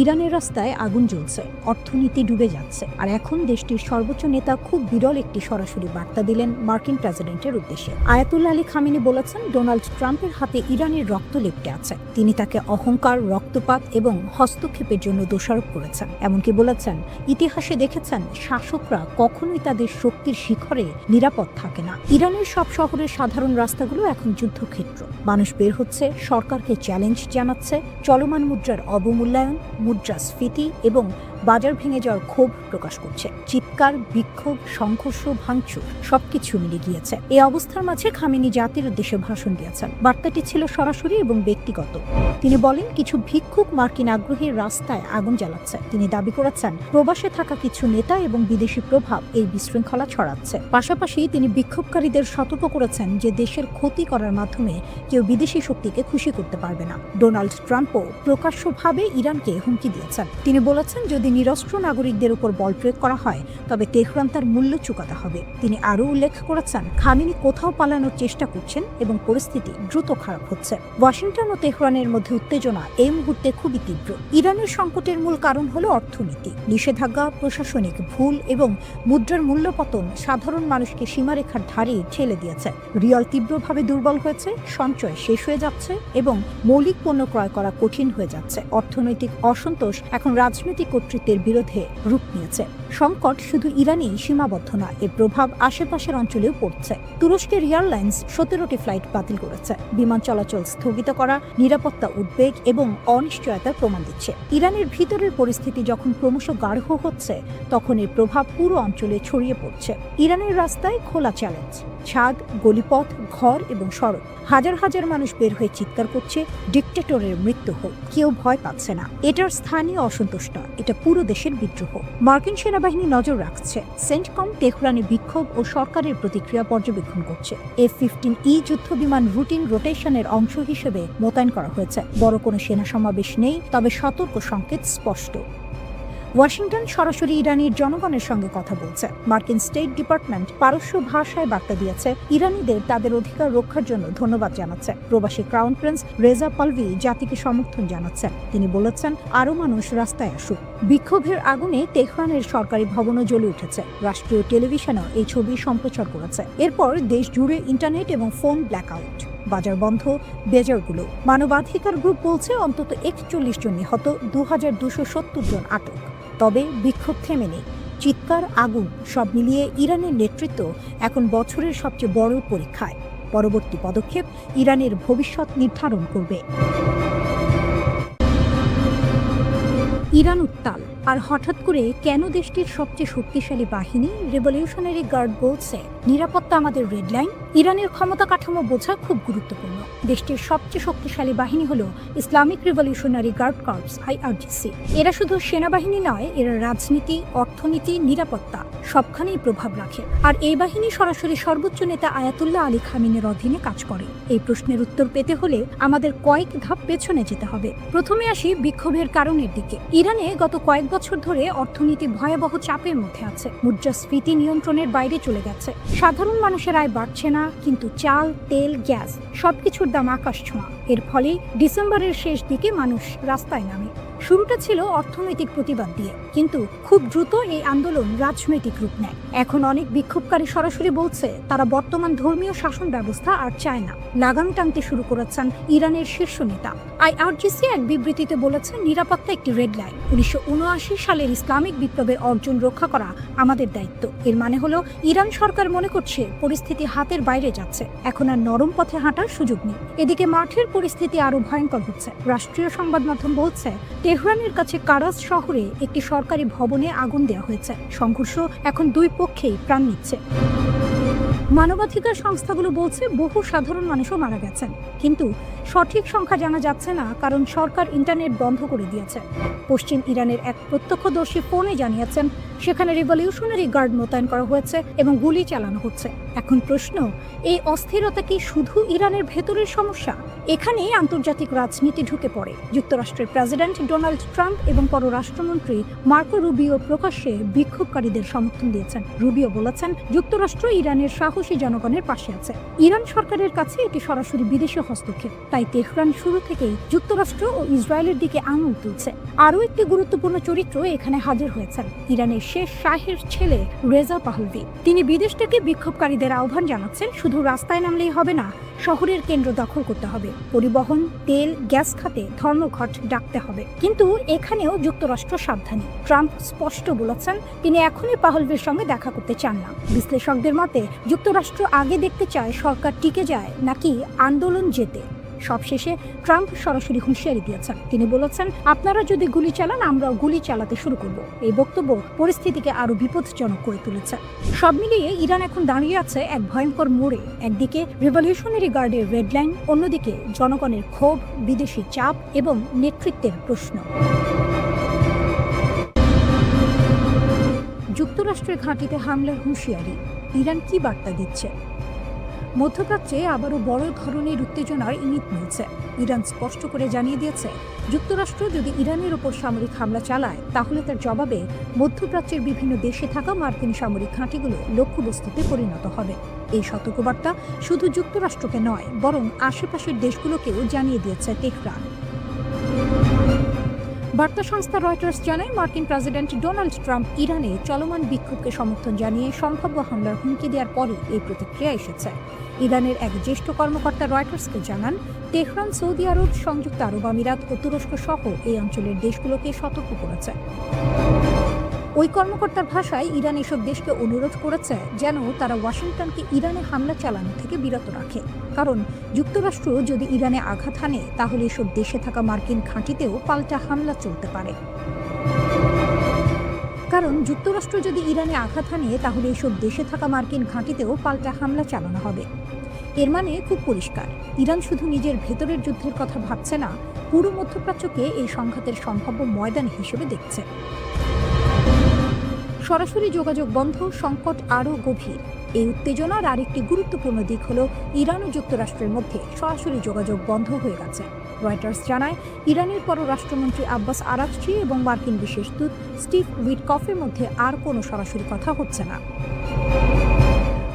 ইরানের রাস্তায় আগুন জ্বলছে, অর্থনীতি ডুবে যাচ্ছে, আর এখন দেশটির সর্বোচ্চ নেতা খুব বিরল একটি সরাসরি বার্তা দিলেন মার্কিন প্রেসিডেন্টের উদ্দেশ্যে। আয়াতুল্লাহ আলী খামিনি বলেছেন, ডোনাল্ড ট্রাম্পের হাতে ইরানের রক্ত লেপ্টে আছে। তিনি তাকে অহংকার, রক্তপাত এবং হস্তক্ষেপের জন্য দোষারোপ করেছেন। এমনকি বলেছেন, ইতিহাসে দেখেছেন শাসকরা কখনোই তাদের শক্তির শিখরে নিরাপদ থাকে না। ইরানের সব শহরের সাধারণ রাস্তাগুলো এখন যুদ্ধক্ষেত্র। মানুষ বের হচ্ছে, সরকারকে চ্যালেঞ্জ জানাচ্ছে, চলমান মুদ্রার অবমূল্যায়ন, মুদ্রাস্ফীতি এবং বাজার ভেঙে যাওয়ার ক্ষোভ প্রকাশ করছে। চিৎকার, বিক্ষোভ, সংঘর্ষ, ভাঙচুর সবকিছু মিলে গিয়েছে। এই অবস্থার মাঝে খামেনি জাতির উদ্দেশ্যে ভাষণ দিয়েছেন। বার্তাটি ছিল সরাসরি এবং ব্যক্তিগত। তিনি বলেন, কিছু ভিক্ষুক মার্কিন আগ্রহীর রাস্তায় আগুন জ্বালাচ্ছে। তিনি দাবি করেছেন, প্রবাসে থাকা কিছু নেতা এবং বিদেশি প্রভাব এই বিশৃঙ্খলা ছড়াচ্ছে। পাশাপাশি তিনি বিক্ষোভকারীদের সতর্ক করেছেন যে দেশের ক্ষতি করার মাধ্যমে কেউ বিদেশি শক্তিকে খুশি করতে পারবে না। ডোনাল্ড ট্রাম্পও প্রকাশ্যভাবে ইরানকে হুমকি দিয়েছেন। তিনি বলেছেন, যদি নিরস্ত্র নাগরিকদের উপর বল প্রয়োগ করা হয় তবে তেহরান তার মূল্য চুকাতে হবে। তিনি আরও উল্লেখ করেছেন, খামেনি কোথাও পালানোর চেষ্টা করছেন এবং পরিস্থিতি দ্রুত খারাপ হচ্ছে। ওয়াশিংটন ও তেহরানের মধ্যে উত্তেজনা এই মুহূর্তে খুবই তীব্র। ইরানের সংকটের মূল কারণ হলো অর্থনীতি। নিষেধাজ্ঞা, প্রশাসনিক ভুল এবং মুদ্রার মূল্যপতন সাধারণ মানুষকে সীমারেখার ধারে ঠেলে দিয়েছে। রিয়াল তীব্রভাবে দুর্বল হয়েছে, সঞ্চয় শেষ হয়ে যাচ্ছে এবং মৌলিক পণ্য ক্রয় করা কঠিন হয়ে যাচ্ছে। অর্থনৈতিক অসন্তোষ এখন রাজনৈতিক কর্তৃত্বের বিরুদ্ধে রূপ নিয়েছে। সংকট শুধু ইরানেই সীমাবদ্ধ নয়, এর প্রভাব আশেপাশের অঞ্চলেও পড়ছে। তুরস্কের এয়ারলাইন্স 17টি ফ্লাইট বাতিল করেছে। বিমান চলাচল স্থগিত করা নিরাপত্তা উদ্বেগ এবং অনিশ্চয়তার প্রমাণ দিচ্ছে। ইরানের ভিতরের পরিস্থিতি যখন ক্রমশ গাঢ় হচ্ছে, তখন এর প্রভাব পুরো অঞ্চলে ছড়িয়ে পড়ছে। ইরানের রাস্তায় খোলা চ্যালেঞ্জ, ছাদ, গলিপথ, ঘর এবং সড়ক। হাজার হাজার মানুষ বের হয়ে চিৎকার করছে, ডিক্টেটরের মৃত্যু হোক। কেউ ভয় পাচ্ছে না। এটার স্থানীয় অসন্তোষ নয়, এটা পুরো দেশের বিদ্রোহ। মার্কিন সেনাবাহিনী নজর রাখছে। সেন্টকম তেহরানে বিক্ষোভ ও সরকারের প্রতিক্রিয়া পর্যবেক্ষণ করছে। F-15E যুদ্ধ বিমান রুটিন রোটেশনের অংশ হিসেবে মোতায়েন করা হয়েছে। বড় কোনো সেনা সমাবেশ নেই, তবে সতর্ক সংকেত স্পষ্ট। ওয়াশিংটন সরাসরি ইরানের জনগণের সঙ্গে কথা বলছে। মার্কিন স্টেট ডিপার্টমেন্ট পারস্য ভাষায় বার্তা দিয়েছে, ইরানিদের তাদের অধিকার রক্ষার জন্য ধন্যবাদ জানাচ্ছে। প্রবাসী ক্রাউন প্রিন্স রেজা পালভি জাতিকে সমর্থন জানাচ্ছেন। তিনি বলেছেন, আরও মানুষ রাস্তায় আসুক। বিক্ষোভের আগুনে তেহরানের সরকারি ভবনও জ্বলে উঠেছে। রাষ্ট্রীয় টেলিভিশনও এই ছবি সম্প্রচার করেছে। এরপর দেশ জুড়ে ইন্টারনেট এবং ফোন ব্ল্যাকআউট, বাজার বন্ধ, বেজারগুলো। মানবাধিকার গ্রুপ বলছে অন্তত 41 জন নিহত, 2270 জন আটক। তবে বিক্ষোভ থেমে নেই। চিৎকার, আগুন সব মিলিয়ে ইরানের নেতৃত্ব এখন বছরের সবচেয়ে বড় পরীক্ষায়। পরবর্তী পদক্ষেপ ইরানের ভবিষ্যৎ নির্ধারণ করবে। ইরান উত্তাল। আর হঠাৎ করে কেন দেশটির সবচেয়ে শক্তিশালী বাহিনী রেভলিউশনারি গার্ড বলছে নিরাপত্তা আমাদের রেড লাইন? ইরানের ক্ষমতা কাঠামো বোঝা খুব গুরুত্বপূর্ণ। দেশটির সবচেয়ে শক্তিশালী বাহিনী হলো Islamic revolutionary guard corps IRGC। এরা শুধু সেনাবাহিনী নয়, এরা রাজনীতি, অর্থনীতি, নিরাপত্তা সবখানেই প্রভাব রাখে। আর এই বাহিনী সরাসরি সর্বোচ্চ নেতা আয়াতুল্লাহ আলী খামেনির অধীনে কাজ করে। এই প্রশ্নের উত্তর পেতে হলে আমাদের কয়েক ধাপ পেছনে যেতে হবে। প্রথমে আসি বিক্ষোভের কারণের দিকে। ইরানে গত কয়েক বছর ধরে অর্থনীতি ভয়াবহ চাপের মধ্যে আছে। মুদ্রাস্ফীতি নিয়ন্ত্রণের বাইরে চলে গেছে। সাধারণ মানুষের আয় বাড়ছে না, কিন্তু চাল, তেল, গ্যাস সবকিছুর দাম আকাশ ছোঁয়া। এর ফলে ডিসেম্বরের শেষ দিকে মানুষ রাস্তায় নামে। শুরুটা ছিল অর্থনৈতিক প্রতিবাদ দিয়ে, কিন্তু খুব দ্রুত এই আন্দোলন রাজনৈতিক রূপ নেয়। এখন অনেক বিক্ষোভকারী সরাসরি বলছে তারা বর্তমান ধর্মীয় শাসন ব্যবস্থা আর চায় না। লাগাম টানতে শুরু করেছেন ইরানের শীর্ষ নেতা। আইআরজিসি এক বিবৃতিতে বলেছে, নিরাপত্তা একটি রেড লাইন। 1979 সালের ইসলামিক বিপ্লবের অর্জন রক্ষা করা আমাদের দায়িত্ব। এর মানে হলো ইরান সরকার মনে করছে পরিস্থিতি হাতের বাইরে যাচ্ছে, এখন আর নরম পথে হাঁটার সুযোগ নেই। এদিকে মাঠের পরিস্থিতি আরো ভয়ঙ্কর হচ্ছে। রাষ্ট্রীয় সংবাদ মাধ্যম বলছে, তেহরানের কাছে কারাজ শহরে একটি সরকারি ভবনে আগুন দেওয়া হয়েছে। সংঘর্ষ এখন দুই পক্ষেই প্রাণ নিচ্ছে। মানবাধিকার সংস্থাগুলো বলছে বহু সাধারণ মানুষও মারা গেছেন, কিন্তু সঠিক সংখ্যা জানা যাচ্ছে না, কারণ সরকার ইন্টারনেট বন্ধ করে দিয়েছে। পশ্চিম ইরানের এক প্রত্যক্ষদর্শী ফোনে জানিয়েছেন সেখানে রিভলিউশনারি গার্ড মোতায়েন করা হয়েছে এবং গুলি চালানো হচ্ছে। এখন প্রশ্ন, এই অস্থিরতা কি শুধু ইরানের ভেতরের সমস্যা? এখানেই আন্তর্জাতিক রাজনীতি ঢুকে পড়ে। যুক্তরাষ্ট্রের প্রেসিডেন্ট ডোনাল্ড ট্রাম্প এবং পররাষ্ট্রমন্ত্রী মার্কো রুবিও প্রকাশ্যে বিক্ষোভকারীদের সমর্থন দিয়েছেন। রুবিও বলেছেন, যুক্তরাষ্ট্র ইরানের সাহসী জনগণের পাশে আছে। ইরান সরকারের কাছে এটি সরাসরি বিদেশি হস্তক্ষেপ, তাই তেহরান শুরু থেকেই যুক্তরাষ্ট্র ও ইসরায়েলের দিকে আঙুল তুলছে। আরও একটি গুরুত্বপূর্ণ চরিত্র এখানে হাজির হয়েছেন, ইরানের শেষ শাহের ছেলে রেজা পাহলভি। তিনি বিদেশ থেকে বিক্ষোভকারীদের আহ্বান জানাচ্ছেন, শুধু রাস্তায় নামলেই হবে না, শহরের কেন্দ্র দখল করতে হবে, পরিবহন, তেল, গ্যাস খাতে ধর্মঘট ডাকতে হবে। কিন্তু এখানেও যুক্তরাষ্ট্র সাবধানী। ট্রাম্প স্পষ্ট বলেছেন তিনি এখনই পাহলভির সঙ্গে দেখা করতে চান না। বিশ্লেষকদের মতে যুক্তরাষ্ট্র আগে দেখতে চায় সরকার টিকে যায় নাকি আন্দোলন জেতে। সবশেষে ট্রাম্প সরাসরি হুঁশিয়ারি দিয়েছেন। তিনি বলেছেন, আপনারা যদি গুলি চালান, আমরাও গুলি চালাতে শুরু করব। এই বক্তব্য পরিস্থিতিকে আরো বিপজ্জনক করে তুলেছে। সব মিলিয়ে ইরান এখন দাঁড়িয়ে আছে এক ভয়ঙ্কর মোড়ে। একদিকে রিভলিউশনারি গার্ডের রেড লাইন, অন্যদিকে জনগণের ক্ষোভ, বিদেশি চাপ এবং নেতৃত্বের প্রশ্ন। যুক্তরাষ্ট্রের ঘাঁটিতে হামলার হুঁশিয়ারি, ইরান কি বার্তা দিচ্ছে? মধ্যপ্রাচ্যে আবারও বড় ধরনের উত্তেজনার ইঙ্গিত মিলছে। ইরান স্পষ্ট করে জানিয়ে দিয়েছে, যুক্তরাষ্ট্র যদি ইরানের ওপর সামরিক হামলা চালায়, তাহলে তার জবাবে মধ্যপ্রাচ্যের বিভিন্ন দেশে থাকা মার্কিন সামরিক ঘাঁটিগুলো লক্ষ্যবস্তুতে পরিণত হবে। এই সতর্কবার্তা শুধু যুক্তরাষ্ট্রকে নয়, বরং আশেপাশের দেশগুলোকেও জানিয়ে দিয়েছে তেহরান। বার্তা সংস্থা রয়টার্স জানায়, মার্কিন প্রেসিডেন্ট ডোনাল্ড ট্রাম্প ইরানে চলমান বিক্ষোভকে সমর্থন জানিয়ে সম্ভাব্য হামলার হুমকি দেওয়ার পরে এই প্রতিক্রিয়া এসেছে। ইরানের এক জ্যেষ্ঠ কর্মকর্তা রয়টার্সকে জানান, তেহরান সৌদি আরব, সংযুক্ত আরব আমিরাত ও তুরস্ক সহ এই অঞ্চলের দেশগুলোকে সতর্ক করেছে। ওই কর্মকর্তার ভাষায়, ইরান এসব দেশকে অনুরোধ করেছে যেন তারা ওয়াশিংটনকে ইরানে হামলা চালানো থেকে বিরত রাখে, কারণ যুক্তরাষ্ট্র যদি ইরানে আঘাত হানে, তাহলে এসব দেশে থাকা মার্কিন ঘাঁটিতেও পাল্টা হামলা চলতে পারে। চালানো হবে। এর মানে খুব পরিষ্কার, ইরান শুধু নিজের ভেতরের যুদ্ধের কথা ভাবছে না, পুরো মধ্যপ্রাচ্যকে এই সংঘাতের সম্ভাব্য ময়দান হিসেবে দেখছে। সরাসরি যোগাযোগ বন্ধ, সংকট আরও গভীর। এই উত্তেজনার আরেকটি গুরুত্বপূর্ণ দিক হল ইরান ও যুক্তরাষ্ট্রের মধ্যে সরাসরি যোগাযোগ বন্ধ হয়ে গেছে। রয়টার্স জানায়, ইরানের পররাষ্ট্রমন্ত্রী আব্বাস আরাকচি এবং মার্কিন বিশেষ দূত স্টিভ উইটকফের মধ্যে আর কোনো সরাসরি কথা হচ্ছে না।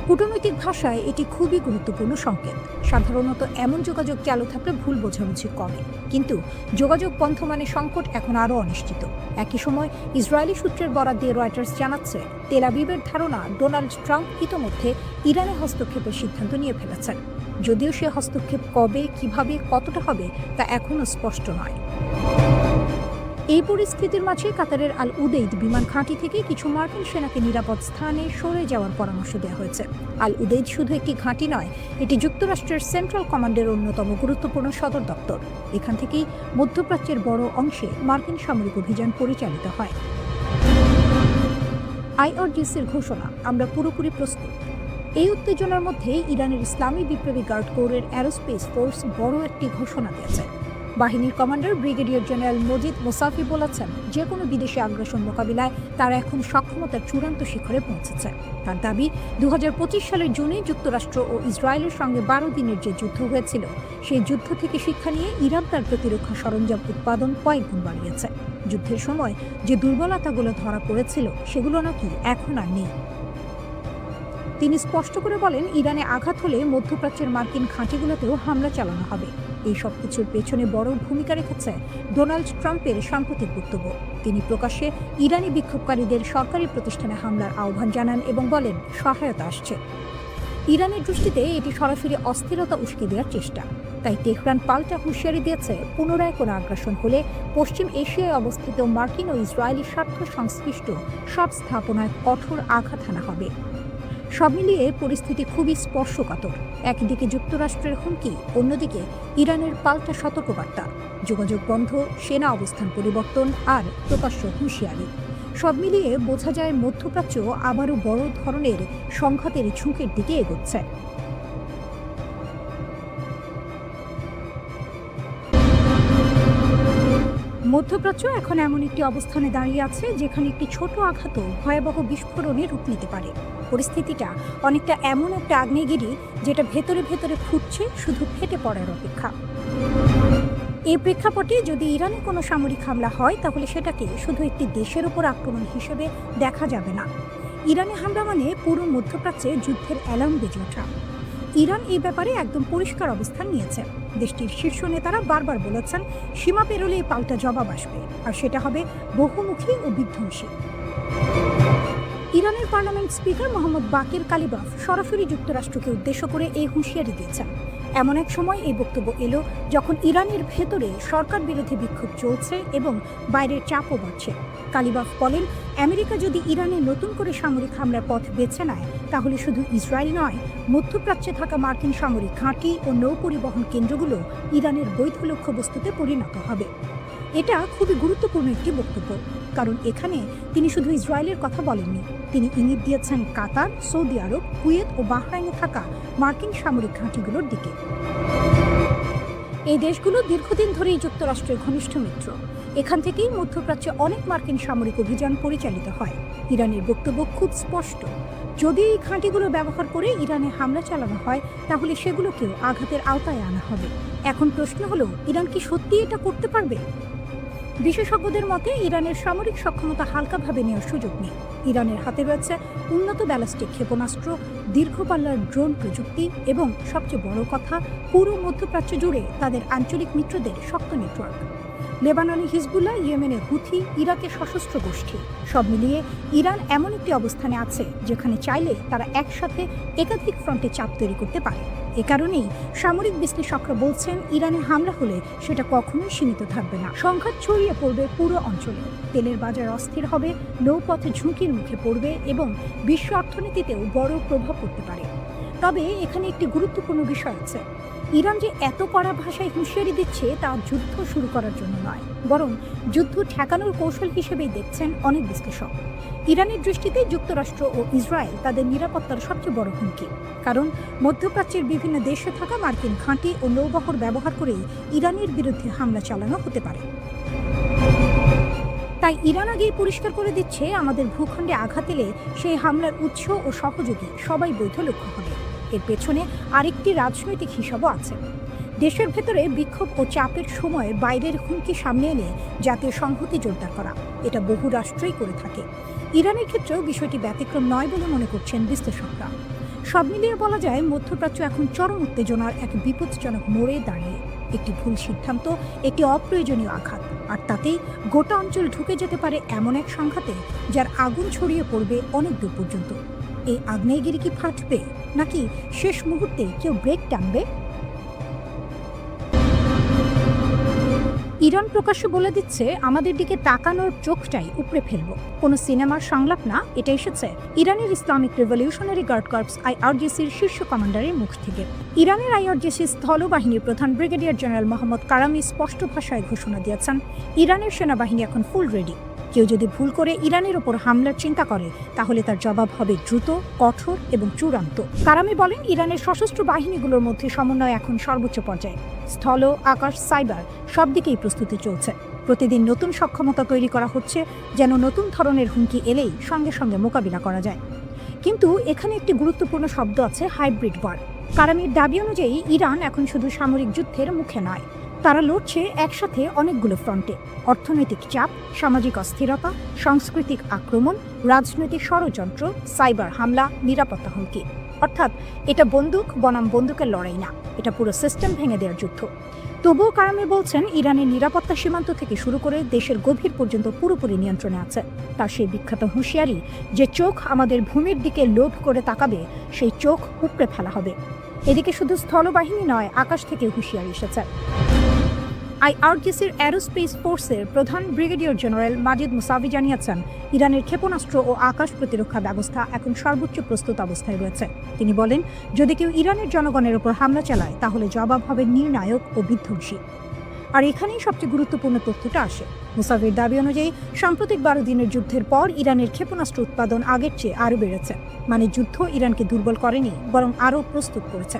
কূটনৈতিক ভাষায় এটি খুবই গুরুত্বপূর্ণ সংকেত। সাধারণত এমন যোগাযোগ চালু থাকলে ভুল বোঝাবুঝি কমে, কিন্তু যোগাযোগ বন্ধ মানে সংকট এখন আরও অনিশ্চিত। একই সময় ইসরায়েলি সূত্রের বরাত দিয়ে রয়টার্স জানাচ্ছে, তেল আবিবের ধারণা ডোনাল্ড ট্রাম্প ইতোমধ্যে ইরানে হস্তক্ষেপের সিদ্ধান্ত নিয়ে ফেলেছেন। যদিও সে হস্তক্ষেপ কবে, কিভাবে, কতটা হবে তা এখনও স্পষ্ট নয়। এই পরিস্থিতির মাঝে কাতারের আল উদেইদ বিমান ঘাঁটি থেকে কিছু মার্কিন সেনাকে নিরাপদ স্থানে সরে যাওয়ার পরামর্শ দেওয়া হয়েছে। আল উদেইদ শুধু একটি ঘাঁটি নয়, এটি যুক্তরাষ্ট্রের সেন্ট্রাল কমান্ডের অন্যতম গুরুত্বপূর্ণ সদর দপ্তর। এখান থেকেই মধ্যপ্রাচ্যের বড় অংশে মার্কিন সামরিক অভিযান পরিচালিত হয়। আইআরজিসির ঘোষণা, আমরা পুরোপুরি প্রস্তুত। এই উত্তেজনার মধ্যে ইরানের ইসলামী বিপ্লবী গার্ড কোরের অ্যারোস্পেস ফোর্স বড় একটি ঘোষণা দিয়েছে। বাহিনীর কমান্ডার ব্রিগেডিয়ার জেনারেল মজিদ মোসাফি বলেছেন, যে কোনো বিদেশি আগ্রাসন মোকাবিলায় তারা এখন সক্ষমতার চূড়ান্ত শিখরে পৌঁছেছে। তার দাবি, 2025 সালের জুনে যুক্তরাষ্ট্র ও ইসরায়েলের সঙ্গে 12 দিনের যে যুদ্ধ হয়েছিল, সেই যুদ্ধ থেকে শিক্ষা নিয়ে ইরান তার প্রতিরক্ষা সরঞ্জাম উৎপাদন কয়েক গুণ বাড়িয়েছে। যুদ্ধের সময় যে দুর্বলতাগুলো ধরা পড়েছিল, সেগুলো নাকি এখন আর নেই। তিনি স্পষ্ট করে বলেন, ইরানে আঘাত হলে মধ্যপ্রাচ্যের মার্কিন ঘাঁটিগুলোতেও হামলা চালানো হবে। এই সব কিছুর পেছনে বড় ভূমিকা রেখেছে ডোনাল্ড ট্রাম্পের সাম্প্রতিক বক্তব্য। তিনি প্রকাশ্যে ইরানি বিক্ষোভকারীদের সরকারি প্রতিষ্ঠানে হামলার আহ্বান জানান এবং বলেন সহায়তা আসছে। ইরানের দৃষ্টিতে এটি সরাসরি অস্থিরতা উস্কে দেওয়ার চেষ্টা। তাই তেহরান পাল্টা হুঁশিয়ারি দিয়েছে, পুনরায় কোনো আগ্রাসন হলে পশ্চিম এশিয়ায় অবস্থিত মার্কিন ও ইসরায়েলি স্বার্থ সংশ্লিষ্ট সব স্থাপনায় কঠোর আঘাত হানা হবে। সব মিলিয়ে পরিস্থিতি খুবই স্পর্শকাতর। একদিকে যুক্তরাষ্ট্রের হুমকি, অন্যদিকে ইরানের পাল্টা সতর্কবার্তা, যোগাযোগ বন্ধ, সেনা অবস্থান পরিবর্তন আর প্রকাশ্য হুঁশিয়ারি। সব মিলিয়ে বোঝা যায় মধ্যপ্রাচ্য আবারও বড় ধরনের সংঘাতের ঝুঁকির দিকে এগোচ্ছে। মধ্যপ্রাচ্য এখন এমন একটি অবস্থানে দাঁড়িয়ে আছে যেখানে একটি ছোট আঘাতও ভয়াবহ বিস্ফোরণে রূপ নিতে পারে। পরিস্থিতিটা অনেকটা এমন একটা আগ্নেয়গিরি যেটা ভেতরে ভেতরে ফুটছে, শুধু ফেটে পড়ার অপেক্ষা। এই প্রেক্ষাপটে যদি ইরানে কোনো সামরিক হামলা হয় তাহলে সেটাকে শুধু একটি দেশের উপর আক্রমণ হিসেবে দেখা যাবে না। ইরানে হামলা মানে পুরো মধ্যপ্রাচ্যে যুদ্ধের অ্যালার্ম বেজে ওঠা। ইরান এই ব্যাপারে একদম পরিষ্কার অবস্থান নিয়েছে। দেশটির শীর্ষ নেতারা বারবার বলেছেন, সীমা পেরোলে পাল্টা জবাব আসবে, আর সেটা হবে বহুমুখী ও বিধ্বংসী। ইরানের পার্লামেন্ট স্পিকার মোহাম্মদ বাকির কালিবাফ সরাসরি যুক্তরাষ্ট্রকে উদ্দেশ্য করে এই হুঁশিয়ারি দিয়েছেন। এমন এক সময় এই বক্তব্য এলো যখন ইরানের ভেতরে সরকার বিরোধী বিক্ষোভ চলছে এবং বাইরের চাপও বাড়ছে। কালিবাফ বলেন, আমেরিকা যদি ইরানে নতুন করে সামরিক হামলার পথ বেছে নেয় তাহলে শুধু ইসরায়েল নয়, মধ্যপ্রাচ্যে থাকা মার্কিন সামরিক ঘাঁটি ও নৌ পরিবহন কেন্দ্রগুলো ইরানের বৈধ লক্ষ্যবস্তুতে পরিণত হবে। এটা খুবই গুরুত্বপূর্ণ একটি বক্তব্য, কারণ এখানে তিনি শুধু ইসরায়েলের কথা বলেননি, তিনি ইঙ্গিত দিয়েছেন কাতার, সৌদি আরব, কুয়েত ও বাহরাইনে থাকা মার্কিন সামরিক ঘাঁটিগুলোর দিকে। এই দেশগুলো দীর্ঘদিন ধরেই যুক্তরাষ্ট্রের ঘনিষ্ঠ মিত্র। এখান থেকেই মধ্যপ্রাচ্যে অনেক মার্কিন সামরিক অভিযান পরিচালিত হয়। ইরানের বক্তব্য খুব স্পষ্ট, যদি এই ঘাঁটিগুলো ব্যবহার করে ইরানে হামলা চালানো হয় তাহলে সেগুলোকেও আঘাতের আওতায় আনা হবে। এখন প্রশ্ন হলো, ইরান কি সত্যি এটা করতে পারবে? বিশেষজ্ঞদের মতে ইরানের সামরিক সক্ষমতা হালকাভাবে নেওয়ার সুযোগ নেই। ইরানের হাতে রয়েছে উন্নত ব্যালিস্টিক ক্ষেপণাস্ত্র, দীর্ঘপাল্লার ড্রোন প্রযুক্তি এবং সবচেয়ে বড় কথা, পুরো মধ্যপ্রাচ্য জুড়ে তাদের আঞ্চলিক মিত্রদের শক্ত নেটওয়ার্ক। লেবাননে হিজবুল্লাহ, ইয়েমেনে হুথি, ইরাকে সশস্ত্র গোষ্ঠী, সব মিলিয়ে ইরান এমন একটি অবস্থানে আছে যেখানে চাইলে তারা একসাথে একাধিক ফ্রন্টে চাপ তৈরি করতে পারে। এ কারণেই সামরিক বিশ্লেষকরা বলছেন, ইরানে হামলা হলে সেটা কখনোই সীমিত থাকবে না, সংঘাত ছড়িয়ে পড়বে পুরো অঞ্চলে। তেলের বাজার অস্থির হবে, নৌপথে ঝুঁকির মুখে পড়বে এবং বিশ্ব অর্থনীতিতেও বড় প্রভাব পড়তে পারে। তবে এখানে একটি গুরুত্বপূর্ণ বিষয় আছে, ইরান যে এত কড়া ভাষায় হুঁশিয়ারি দিচ্ছে তা যুদ্ধ শুরু করার জন্য নয়, বরং যুদ্ধ ঠেকানোর কৌশল হিসেবেই দেখছেন অনেক বিশ্লেষক। ইরানের দৃষ্টিতে যুক্তরাষ্ট্র ও ইসরায়েল তাদের নিরাপত্তার সবচেয়ে বড় হুমকি, কারণ মধ্যপ্রাচ্যের বিভিন্ন দেশে থাকা মার্কিন ঘাঁটি ও নৌবহর ব্যবহার করেই ইরানের বিরুদ্ধে হামলা চালানো হতে পারে। তাই ইরান আগেই পরিষ্কার করে দিচ্ছে, আমাদের ভূখণ্ডে আঘাত এলে সেই হামলার উৎস ও সহযোগী সবাই বৈধ লক্ষ্য হবে। এর পেছনে আরেকটি রাজনৈতিক হিসাবও আছে। দেশের ভেতরে বিক্ষোভ ও চাপের সময় বাইরের হুমকি সামনে এনে জাতীয় সংহতি জোরদার করা, এটা বহু রাষ্ট্রই করে থাকে। ইরানের ক্ষেত্রেও বিষয়টি ব্যতিক্রম নয় বলে মনে করছেন বিশ্লেষকরা। সব মিলিয়ে বলা যায়, মধ্যপ্রাচ্য এখন চরম উত্তেজনার এক বিপজ্জনক মোড়ে দাঁড়িয়ে। একটি ভুল সিদ্ধান্ত, একটি অপ্রয়োজনীয় আঘাত, আর তাতেই গোটা অঞ্চল ঢুকে যেতে পারে এমন এক সংঘাতে যার আগুন ছড়িয়ে পড়বে অনেক দূর পর্যন্ত। এই আগ্নেয়গিরি কি ফাটবে, নাকি শেষ মুহূর্তে কেউ ব্রেক টানবে? ইরান প্রকাশ্যে বলে দিচ্ছে, আমাদের দিকে তাকানোর চোখটাই উপড়ে ফেলবো। কোনো সিনেমার সংলাপ না, এটা এসেছে ইরানের ইসলামিক রেভলিউশনারি গার্ড কর্পস IRGCর শীর্ষ কমান্ডারের মুখ থেকে। ইরানের IRGC স্থলবাহিনীর প্রধান ব্রিগেডিয়ার জেনারেল মোহাম্মদ কারামি স্পষ্ট ভাষায় ঘোষণা দিয়েছেন, ইরানের সেনাবাহিনী এখন ফুল রেডি। কেউ যদি ভুল করে ইরানের ওপর হামলার চিন্তা করে তাহলে তার জবাব হবে দ্রুত, কঠোর এবং চূড়ান্ত। কারামি বলেন, ইরানের সশস্ত্র বাহিনীগুলোর মধ্যে সমন্বয় এখন সর্বোচ্চ পর্যায়ে। স্থল, আকাশ, সাইবার সব দিকেই প্রস্তুতি চলছে। প্রতিদিন নতুন সক্ষমতা তৈরি করা হচ্ছে, যেন নতুন ধরনের হুমকি এলেই সঙ্গে সঙ্গে মোকাবিলা করা যায়। কিন্তু এখানে একটি গুরুত্বপূর্ণ শব্দ আছে, হাইব্রিড ওয়ার। কারামির দাবি অনুযায়ী ইরান এখন শুধু সামরিক যুদ্ধের মুখে নয়, তারা লড়ছে একসাথে অনেকগুলো ফ্রন্টে। অর্থনৈতিক চাপ, সামাজিক অস্থিরতা, সাংস্কৃতিক আক্রমণ, রাজনৈতিক ষড়যন্ত্র, সাইবার হামলা, নিরাপত্তা হুমকি। অর্থাৎ এটা বন্দুক বনাম বন্দুকের লড়াই না, এটা পুরো সিস্টেম ভেঙে দেওয়ার যুদ্ধ। তবুও কারামি বলছেন, ইরানের নিরাপত্তা সীমান্ত থেকে শুরু করে দেশের গভীর পর্যন্ত পুরোপুরি নিয়ন্ত্রণে আছে। তার সেই বিখ্যাত হুঁশিয়ারি, যে চোখ আমাদের ভূমির দিকে লোভ করে তাকাবে সেই চোখ উপড়ে ফেলা হবে। এদিকে শুধু স্থলবাহিনী নয়, আকাশ থেকে হুঁশিয়ারি এসেছে। আইআরজিসির অ্যারোস্পেস ফোর্সের প্রধান ব্রিগেডিয়ার জেনারেল মাজিদ মুসাভি জানিয়েছেন, ইরানের ক্ষেপণাস্ত্র ও আকাশ প্রতিরক্ষা ব্যবস্থা এখন সর্বোচ্চ প্রস্তুত অবস্থায় রয়েছে। তিনি বলেন, যদি কেউ ইরানের জনগণের উপর হামলা চালায় তাহলে জবাব হবে নির্ণায়ক ও বিধ্বংসী। আর এখানেই সবচেয়ে গুরুত্বপূর্ণ তথ্যটা আসে। মুসাভির দাবি অনুযায়ী সাম্প্রতিক 12 দিনের যুদ্ধের পর ইরানের ক্ষেপণাস্ত্র উৎপাদন আগের চেয়ে আরও বেড়েছে। মানে যুদ্ধ ইরানকে দুর্বল করেনি, বরং আরও প্রস্তুত করেছে।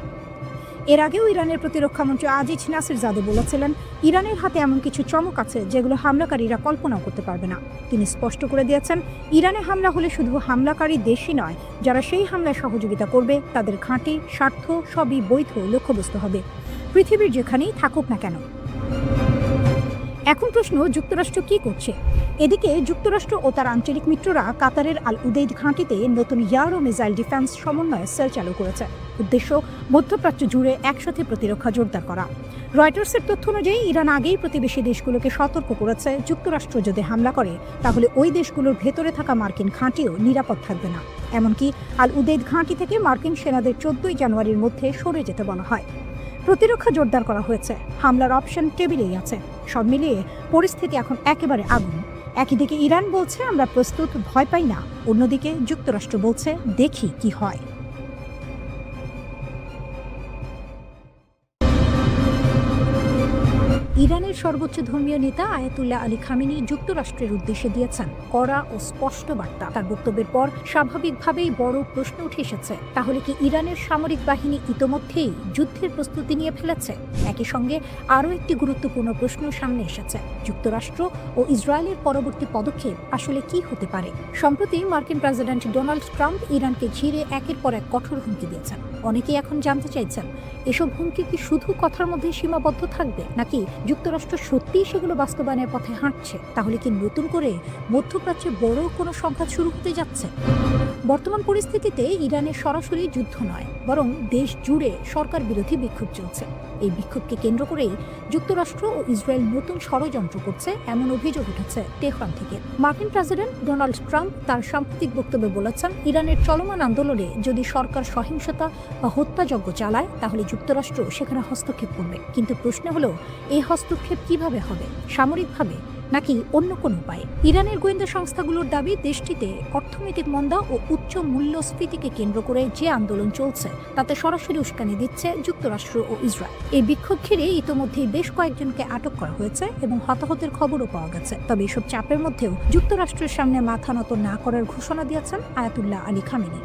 এর আগেও ইরানের প্রতিরক্ষামন্ত্রী আজিজ নাসিরজাদে বলেছিলেন, ইরানের হাতে এমন কিছু চমক আছে যেগুলো হামলাকারীরা কল্পনাও করতে পারবে না। তিনি স্পষ্ট করে দিয়েছেন, ইরানে হামলা হলে শুধু হামলাকারী দেশই নয়, যারা সেই হামলায় সহযোগিতা করবে তাদের ঘাঁটি, স্বার্থ সবই বৈধ লক্ষ্যবস্তু হবে, পৃথিবীর যেখানেই থাকুক না কেন। এখন প্রশ্ন, যুক্তরাষ্ট্র কি করছে? এদিকে যুক্তরাষ্ট্র ও তার আঞ্চলিক মিত্ররা কাতারের আল উদেইদ ঘাঁটিতে নতুন এয়ার ও মিসাইল ডিফেন্স সমন্বয় সেল চালু করেছে। উদ্দেশ্য, মধ্যপ্রাচ্য জুড়ে একসাথে প্রতিরক্ষা জোরদার করা। রয়টার্সের তথ্য অনুযায়ী ইরান আগেই প্রতিবেশী দেশগুলোকে সতর্ক করেছে, যুক্তরাষ্ট্র যদি হামলা করে তাহলে ওই দেশগুলোর ভেতরে থাকা মার্কিন ঘাঁটিও নিরাপদ থাকবে না। এমনকি আল উদেইদ ঘাঁটি থেকে মার্কিন সেনাদের 14 জানুয়ারির মধ্যে সরে যেতে বলা হয়। প্রতিরক্ষা জোরদার করা হয়েছে, হামলার অপশন টেবিলেই আছে। সব মিলিয়ে পরিস্থিতি এখন একেবারে আগুন। একদিকে ইরান বলছে আমরা প্রস্তুত, ভয় পাই না, অন্যদিকে যুক্তরাষ্ট্র বলছে দেখি কি হয়। ইরানের সর্বোচ্চ ধর্মীয় নেতা আয়াতুল্লাহ আলী খামেনি যুক্তরাষ্ট্রের উদ্দেশ্যে দিয়েছেন কড়া ও স্পষ্ট বার্তা। তার বক্তব্যের পর স্বাভাবিকভাবেই বড় প্রশ্ন উঠে এসেছে, তাহলে কি ইরানের সামরিক বাহিনী ইতোমধ্যেই যুদ্ধের প্রস্তুতি নিয়ে ফেলেছে? একই সঙ্গে আরও একটি গুরুত্বপূর্ণ প্রশ্ন সামনে এসেছে, যুক্তরাষ্ট্র ও ইসরায়েলের পরবর্তী পদক্ষেপ আসলে কি হতে পারে? সম্প্রতি মার্কিন প্রেসিডেন্ট ডোনাল্ড ট্রাম্প ইরানকে ঘিরে একের পর এক কঠোর হুমকি দিয়েছেন। অনেকেই এখন জানতে চাইছেন, এসব হুমকি কি শুধু কথার মধ্যে সীমাবদ্ধ থাকবে, নাকি যুক্তরাষ্ট্র সত্যিই সেগুলো বাস্তবায়নের পথে হাঁটছে? তাহলে কি নতুন করে মধ্যপ্রাচ্যে বড় কোনো সংঘাত শুরু হতে যাচ্ছে? বর্তমান পরিস্থিতিতে ইরানের সরাসরি যুদ্ধ নয়, বরং দেশ জুড়ে সরকার বিরোধী বিক্ষোভ চলছে। এই বিক্ষোভকে কেন্দ্র করেই যুক্তরাষ্ট্র ও ইসরায়েল নতুন ষড়যন্ত্র করছে, এমন অভিযোগ উঠেছে তেহরান থেকে। মার্কিন প্রেসিডেন্ট ডোনাল্ড ট্রাম্প তার সাম্প্রতিক বক্তব্যে বলেছেন, ইরানের চলমান আন্দোলনে যদি সরকার সহিংসতা বা হত্যাযজ্ঞ চালায় তাহলে যুক্তরাষ্ট্র সেখানে হস্তক্ষেপ করবে। কিন্তু প্রশ্ন হলো, এই হস্তক্ষেপ কিভাবে হবে? সামরিকভাবে নাকি অন্য কোনো উপায়ে? ইরানের গোয়েন্দা সংস্থাগুলোর দাবি, দেশটিতে অর্থনৈতিক মন্দা ও উচ্চ মূল্যস্ফীতিকে কেন্দ্র করে যে আন্দোলন চলছে তাতে সরাসরি উস্কানি দিচ্ছে যুক্তরাষ্ট্র ও ইসরায়েল। এই বিক্ষোভ ঘিরে ইতোমধ্যেই বেশ কয়েকজনকে আটক করা হয়েছে এবং হতাহতের খবরও পাওয়া গেছে। তবে এসব চাপের মধ্যেও যুক্তরাষ্ট্রের সামনে মাথা নত না করার ঘোষণা দিয়েছেন আয়াতুল্লাহ আলী খামেনি।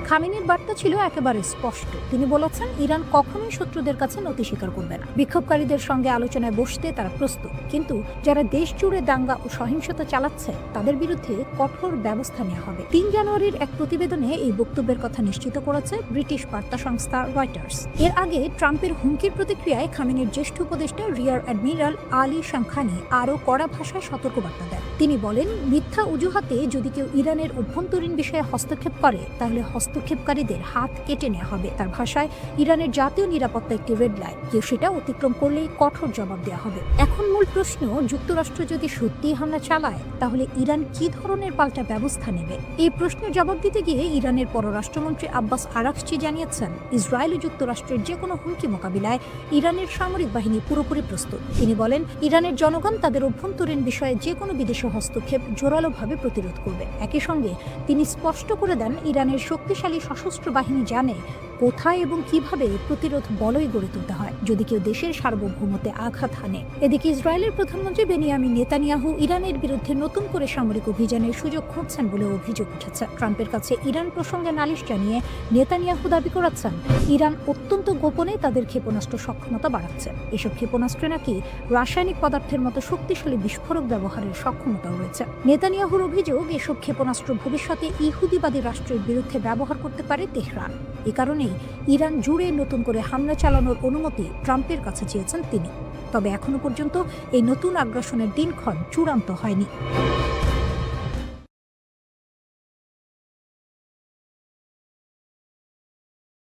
খামেনির বার্তা ছিল একেবারে স্পষ্ট। তিনি বলেছেন, ইরান কখনোই শত্রুদের কাছে নতি স্বীকার করবে না। বিক্ষোভকারীদের সঙ্গে আলোচনায় বসতে তারা প্রস্তুত, কিন্তু যারা দেশ জুড়ে দাঙ্গা ও সহিংসতা চালাচ্ছে তাদের বিরুদ্ধে কঠোর ব্যবস্থা নেওয়া হবে। 3 জানুয়ারির এক প্রতিবেদনে এই বক্তব্যের কথা নিশ্চিত করেছে ব্রিটিশ বার্তা সংস্থা রয়টার্স। এর আগে ট্রাম্পের হুমকির প্রতিক্রিয়ায় খামেনির জ্যেষ্ঠ উপদেষ্টা রিয়ার অ্যাডমিরাল আলী শামখানি আরও কড়া ভাষায় সতর্কবার্তা দেন। তিনি বলেন, মিথ্যা অজুহাতে যদি কেউ ইরানের অভ্যন্তরীণ বিষয়ে হস্তক্ষেপ করে তাহলে হস্তক্ষেপকারীদের হাত কেটে নেওয়া হবে। তার ভাষায়, ইরানের জাতীয় নিরাপত্তা একটি রেড লাইন, কেউ সেটা অতিক্রম করলেই কঠোর জবাব দেওয়া হবে। এখন মূল প্রশ্ন, যুক্তরাষ্ট্র যদি সত্যিই হামলা চালায় তাহলে ইরান কি ধরনের পাল্টা ব্যবস্থা নেবে? এই প্রশ্নের জবাব দিতে গিয়ে ইরানের পররাষ্ট্রমন্ত্রী আব্বাস আরাকচি জানিয়েছেন, ইসরায়েল ও যুক্তরাষ্ট্রের যে কোনো হুমকি মোকাবিলায় ইরানের সামরিক বাহিনী পুরোপুরি প্রস্তুত। তিনি বলেন, ইরানের জনগণ তাদের অভ্যন্তরীণ বিষয়ে যে কোনো বিদেশি হস্তক্ষেপ জোরালোভাবে প্রতিরোধ করবে। একই সঙ্গে তিনি স্পষ্ট করে দেন, ইরানের শক্তিশালী সশস্ত্র বাহিনী জানে কোথায় এবং কিভাবে প্রতিরোধ বলয় গড়ে তুলতে হয় যদি কেউ দেশের সার্বভৌমত্বে আঘাত হানে। এদিকে ইসরায়েলের প্রধানমন্ত্রী বেনিয়ামিন নেতানিয়াহু ইরানের বিরুদ্ধে নতুন করে সামরিক অভিযানের সুযোগ খুঁজছেন বলে অভিযোগ উঠেছে। ট্রাম্পের কাছে ইরান প্রসঙ্গে নালিশ জানিয়ে নেতানিয়াহু দাবি করেছেন, ইরান অত্যন্ত গোপনে তাদের ক্ষেপণাস্ত্র সক্ষমতা বাড়াচ্ছে। এসব ক্ষেপণাস্ত্রে নাকি রাসায়নিক পদার্থের মতো শক্তিশালী বিস্ফোরক ব্যবহারের সক্ষমতা রয়েছে। নেতানিয়াহুর অভিযোগ, এসব ক্ষেপণাস্ত্র ভবিষ্যতে ইহুদিবাদী রাষ্ট্রের বিরুদ্ধে ব্যবহার করতে পারে তেহরান। এ কারণে ইরান জুড়ে নতুন করে হামলা চালানোর অনুমতি ট্রাম্পের কাছে চেয়েছেন তিনি। তবে এখনো পর্যন্ত এই নতুন আগ্রাসনের দিনক্ষণ চূড়ান্ত হয়নি।